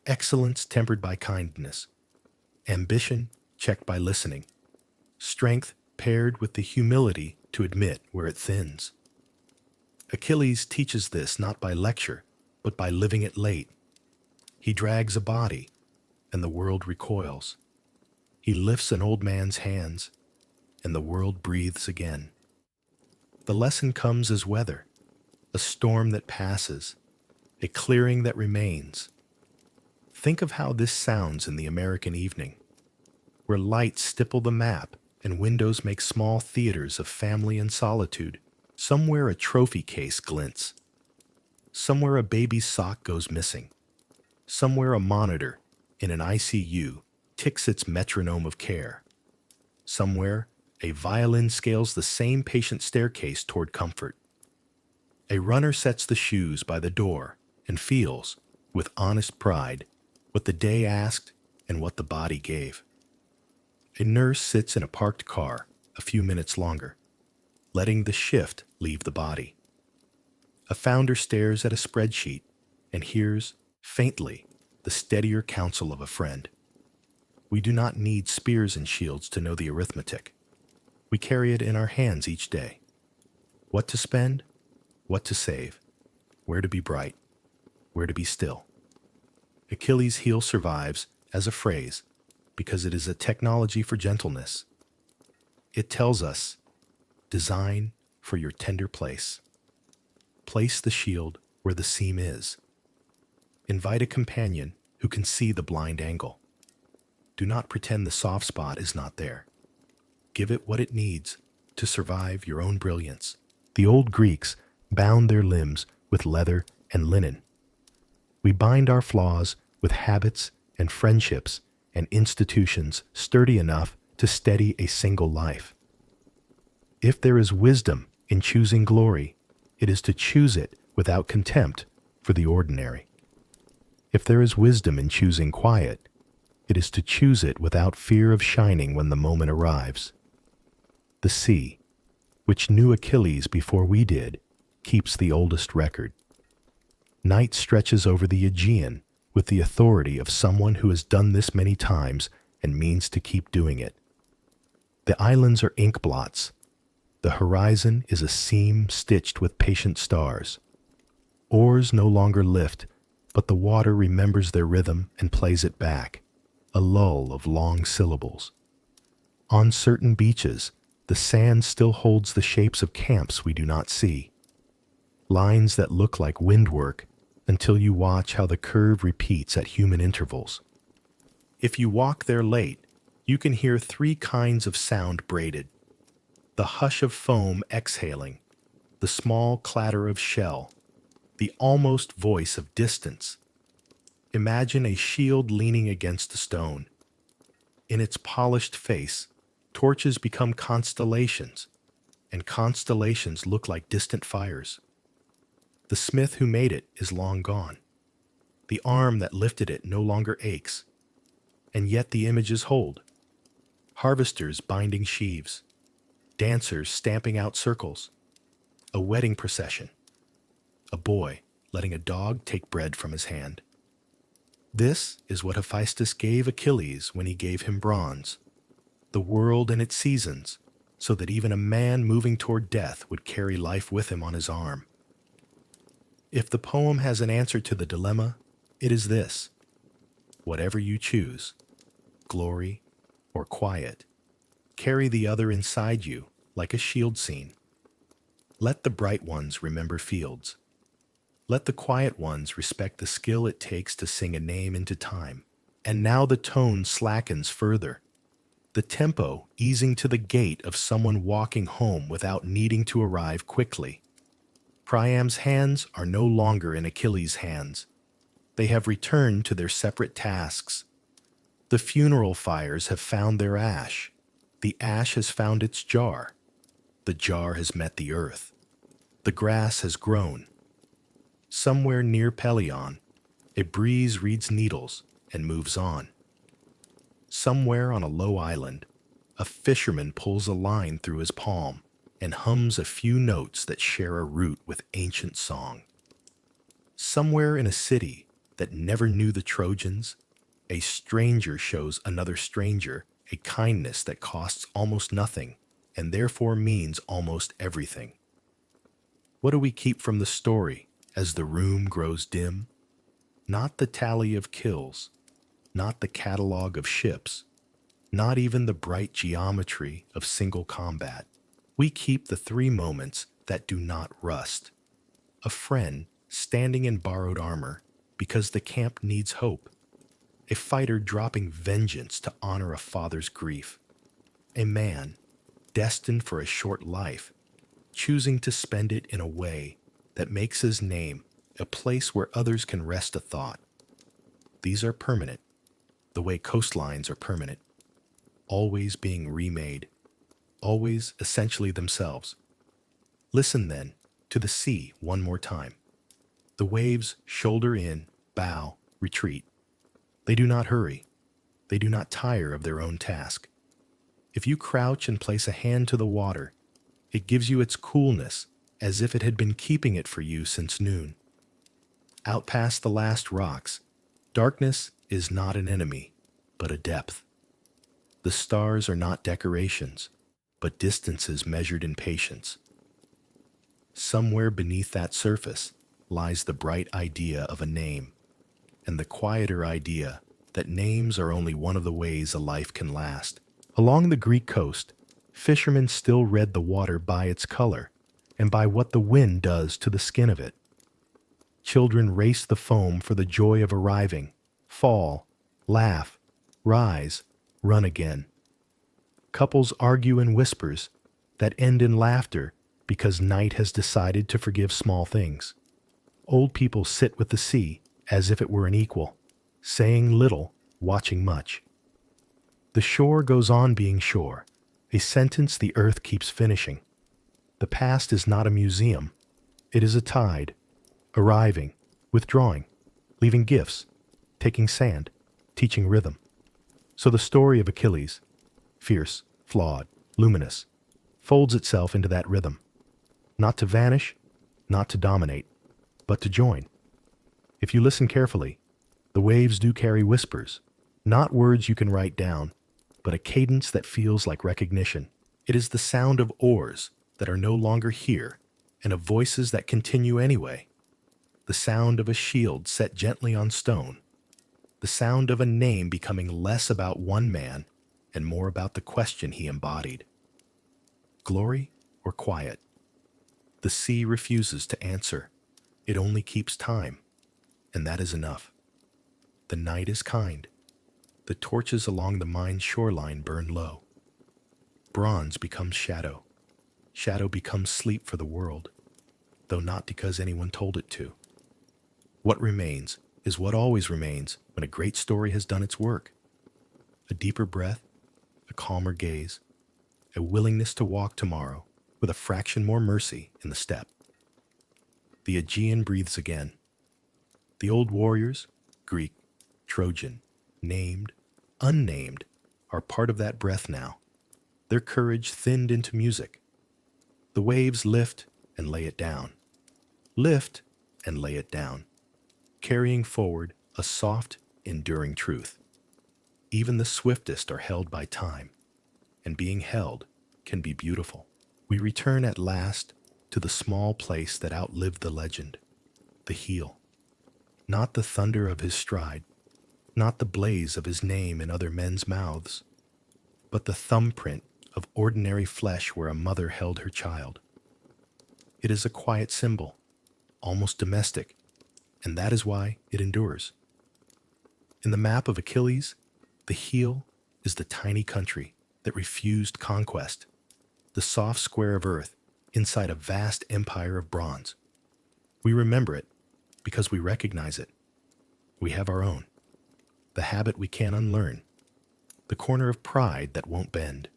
excellence tempered by kindness, ambition checked by listening, strength paired with the humility to admit where it thins. Achilles teaches this not by lecture, but by living it late. He drags a body, and the world recoils. He lifts an old man's hands, and the world breathes again. The lesson comes as weather, a storm that passes, a clearing that remains. Think of how this sounds in the American evening, where lights stipple the map and windows make small theaters of family and solitude. Somewhere a trophy case glints. Somewhere a baby's sock goes missing. Somewhere a monitor in an ICU ticks its metronome of care. Somewhere a violin scales the same patient staircase toward comfort. A runner sets the shoes by the door and feels, with honest pride, what the day asked and what the body gave. A nurse sits in a parked car a few minutes longer, letting the shift leave the body. A founder stares at a spreadsheet and hears, faintly, the steadier counsel of a friend. We do not need spears and shields to know the arithmetic. We carry it in our hands each day. What to spend, what to save, where to be bright, where to be still. Achilles' heel survives as a phrase because it is a technology for gentleness. It tells us, design for your tender place. Place the shield where the seam is. Invite a companion who can see the blind angle. Do not pretend the soft spot is not there. Give it what it needs to survive your own brilliance. The old Greeks bound their limbs with leather and linen. We bind our flaws with habits and friendships and institutions sturdy enough to steady a single life. If there is wisdom in choosing glory, it is to choose it without contempt for the ordinary. If there is wisdom in choosing quiet, it is to choose it without fear of shining when the moment arrives. The sea, which knew Achilles before we did, keeps the oldest record. Night stretches over the Aegean with the authority of someone who has done this many times and means to keep doing it. The islands are ink blots. The horizon is a seam stitched with patient stars. Oars no longer lift, but the water remembers their rhythm and plays it back, a lull of long syllables. On certain beaches, the sand still holds the shapes of camps we do not see. Lines that look like windwork until you watch how the curve repeats at human intervals. If you walk there late, you can hear three kinds of sound braided. The hush of foam exhaling, the small clatter of shell, the almost voice of distance. Imagine a shield leaning against a stone. In its polished face, torches become constellations, and constellations look like distant fires. The smith who made it is long gone. The arm that lifted it no longer aches, and yet the images hold. Harvesters binding sheaves, dancers stamping out circles, a wedding procession, a boy letting a dog take bread from his hand. This is what Hephaestus gave Achilles when he gave him bronze, the world and its seasons, so that even a man moving toward death would carry life with him on his arm. If the poem has an answer to the dilemma, it is this: whatever you choose, glory or quiet, carry the other inside you like a shield scene. Let the bright ones remember fields. Let the quiet ones respect the skill it takes to sing a name into time. And now the tone slackens further, the tempo easing to the gait of someone walking home without needing to arrive quickly. Priam's hands are no longer in Achilles' hands. They have returned to their separate tasks. The funeral fires have found their ash. The ash has found its jar. The jar has met the earth. The grass has grown. Somewhere near Pelion, a breeze reads needles and moves on. Somewhere on a low island, a fisherman pulls a line through his palm and hums a few notes that share a root with ancient song. Somewhere in a city that never knew the Trojans, a stranger shows another stranger a kindness that costs almost nothing and therefore means almost everything. What do we keep from the story as the room grows dim? Not the tally of kills, not the catalog of ships, not even the bright geometry of single combat. We keep the three moments that do not rust. A friend standing in borrowed armor because the camp needs hope. A fighter dropping vengeance to honor a father's grief. A man destined for a short life, choosing to spend it in a way that makes his name a place where others can rest a thought. These are permanent, the way coastlines are permanent, always being remade, always essentially themselves. Listen then to the sea one more time. The waves shoulder in, bow, retreat. They do not hurry. They do not tire of their own task. If you crouch and place a hand to the water, it gives you its coolness as if it had been keeping it for you since noon. Out past the last rocks, darkness is not an enemy, but a depth. The stars are not decorations, but distances measured in patience. Somewhere beneath that surface lies the bright idea of a name, and the quieter idea that names are only one of the ways a life can last. Along the Greek coast, fishermen still read the water by its color and by what the wind does to the skin of it. Children race the foam for the joy of arriving, fall, laugh, rise, run again. Couples argue in whispers that end in laughter because night has decided to forgive small things. Old people sit with the sea as if it were an equal, saying little, watching much. The shore goes on being shore, a sentence the earth keeps finishing. The past is not a museum. It is a tide, arriving, withdrawing, leaving gifts, taking sand, teaching rhythm. So the story of Achilles, fierce, flawed, luminous, folds itself into that rhythm. Not to vanish, not to dominate, but to join. If you listen carefully, the waves do carry whispers, not words you can write down, but a cadence that feels like recognition. It is the sound of oars that are no longer here and of voices that continue anyway. The sound of a shield set gently on stone. The sound of a name becoming less about one man and more about the question he embodied. Glory or quiet? The sea refuses to answer. It only keeps time, and that is enough. The night is kind. The torches along the mine's shoreline burn low. Bronze becomes shadow. Shadow becomes sleep for the world, though not because anyone told it to. What remains is what always remains when a great story has done its work. A deeper breath, a calmer gaze, a willingness to walk tomorrow with a fraction more mercy in the step. The Aegean breathes again. The old warriors, Greek, Trojan, named, unnamed, are part of that breath now. Their courage thinned into music. The waves lift and lay it down. Lift and lay it down, carrying forward a soft, enduring truth. Even the swiftest are held by time, and being held can be beautiful. We return at last to the small place that outlived the legend, the heel. Not the thunder of his stride, not the blaze of his name in other men's mouths, but the thumbprint of ordinary flesh where a mother held her child. It is a quiet symbol, almost domestic, and that is why it endures. In the map of Achilles, the heel is the tiny country that refused conquest, the soft square of earth inside a vast empire of bronze. We remember it because we recognize it. We have our own, the habit we can't unlearn, the corner of pride that won't bend,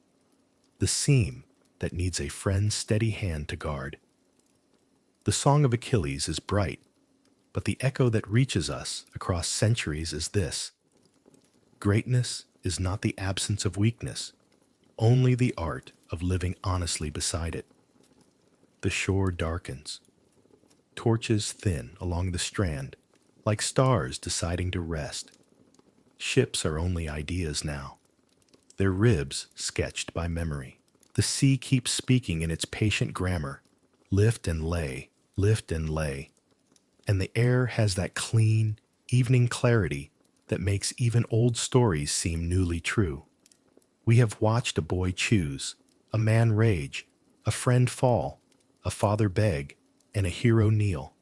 the seam that needs a friend's steady hand to guard. The song of Achilles is bright, but the echo that reaches us across centuries is this: greatness is not the absence of weakness, only the art of living honestly beside it. The shore darkens. Torches thin along the strand, like stars deciding to rest. Ships are only ideas now, their ribs sketched by memory. The sea keeps speaking in its patient grammar, lift and lay, lift and lay. And the air has that clean, evening clarity that makes even old stories seem newly true. We have watched a boy choose, a man rage, a friend fall, a father beg, and a hero kneel.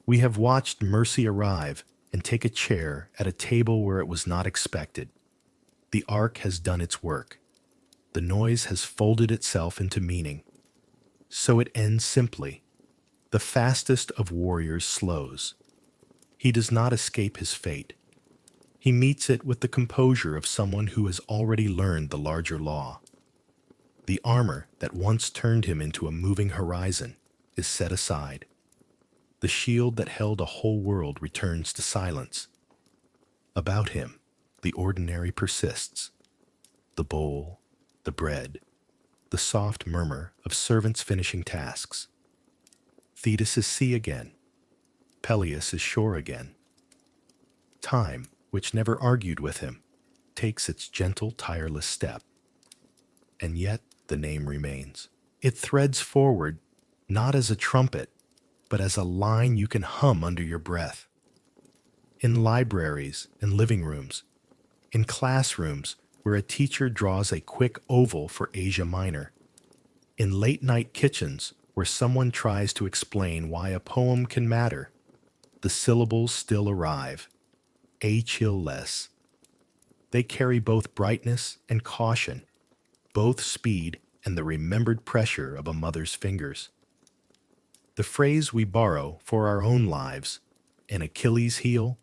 We have watched mercy arrive and take a chair at a table where it was not expected. The arc has done its work. The noise has folded itself into meaning. So it ends simply. The fastest of warriors slows. He does not escape his fate. He meets it with the composure of someone who has already learned the larger law. The armor that once turned him into a moving horizon is set aside. The shield that held a whole world returns to silence. About him, the ordinary persists. The bowl, the bread, the soft murmur of servants finishing tasks. Thetis is sea again. Peleus is shore again. Time, which never argued with him, takes its gentle, tireless step. And yet the name remains. It threads forward, not as a trumpet, but as a line you can hum under your breath. In libraries and living rooms, in classrooms where a teacher draws a quick oval for Asia Minor, in late-night kitchens where someone tries to explain why a poem can matter, the syllables still arrive. Achilles. They carry both brightness and caution, both speed and the remembered pressure of a mother's fingers. The phrase we borrow for our own lives, an Achilles heel,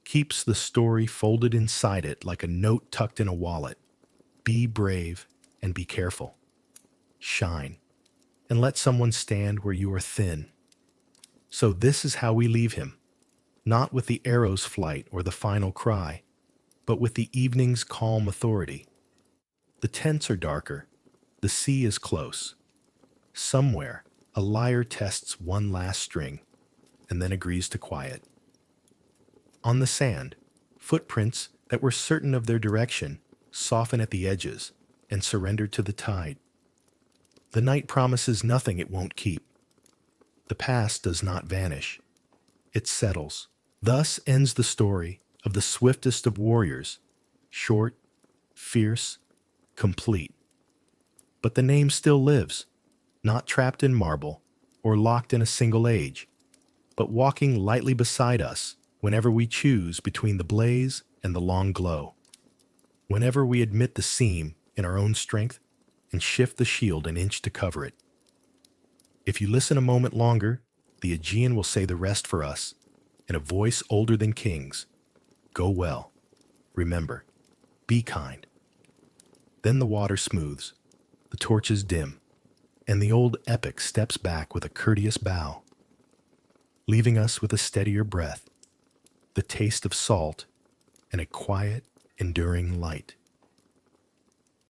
keeps the story folded inside it like a note tucked in a wallet. Be brave and be careful. Shine, and let someone stand where you are thin. So this is how we leave him, not with the arrow's flight or the final cry, but with the evening's calm authority. The tents are darker, the sea is close. Somewhere, a lyre tests one last string, and then agrees to quiet. On the sand, footprints that were certain of their direction soften at the edges and surrender to the tide. The night promises nothing it won't keep. The past does not vanish. It settles. Thus ends the story of the swiftest of warriors, short, fierce, complete. But the name still lives, not trapped in marble or locked in a single age, but walking lightly beside us whenever we choose between the blaze and the long glow, whenever we admit the seam in our own strength and shift the shield an inch to cover it. If you listen a moment longer, the Aegean will say the rest for us, in a voice older than kings. Go well. Remember, be kind. Then the water smooths, the torches dim, and the old epic steps back with a courteous bow, leaving us with a steadier breath, the taste of salt, and a quiet, enduring light.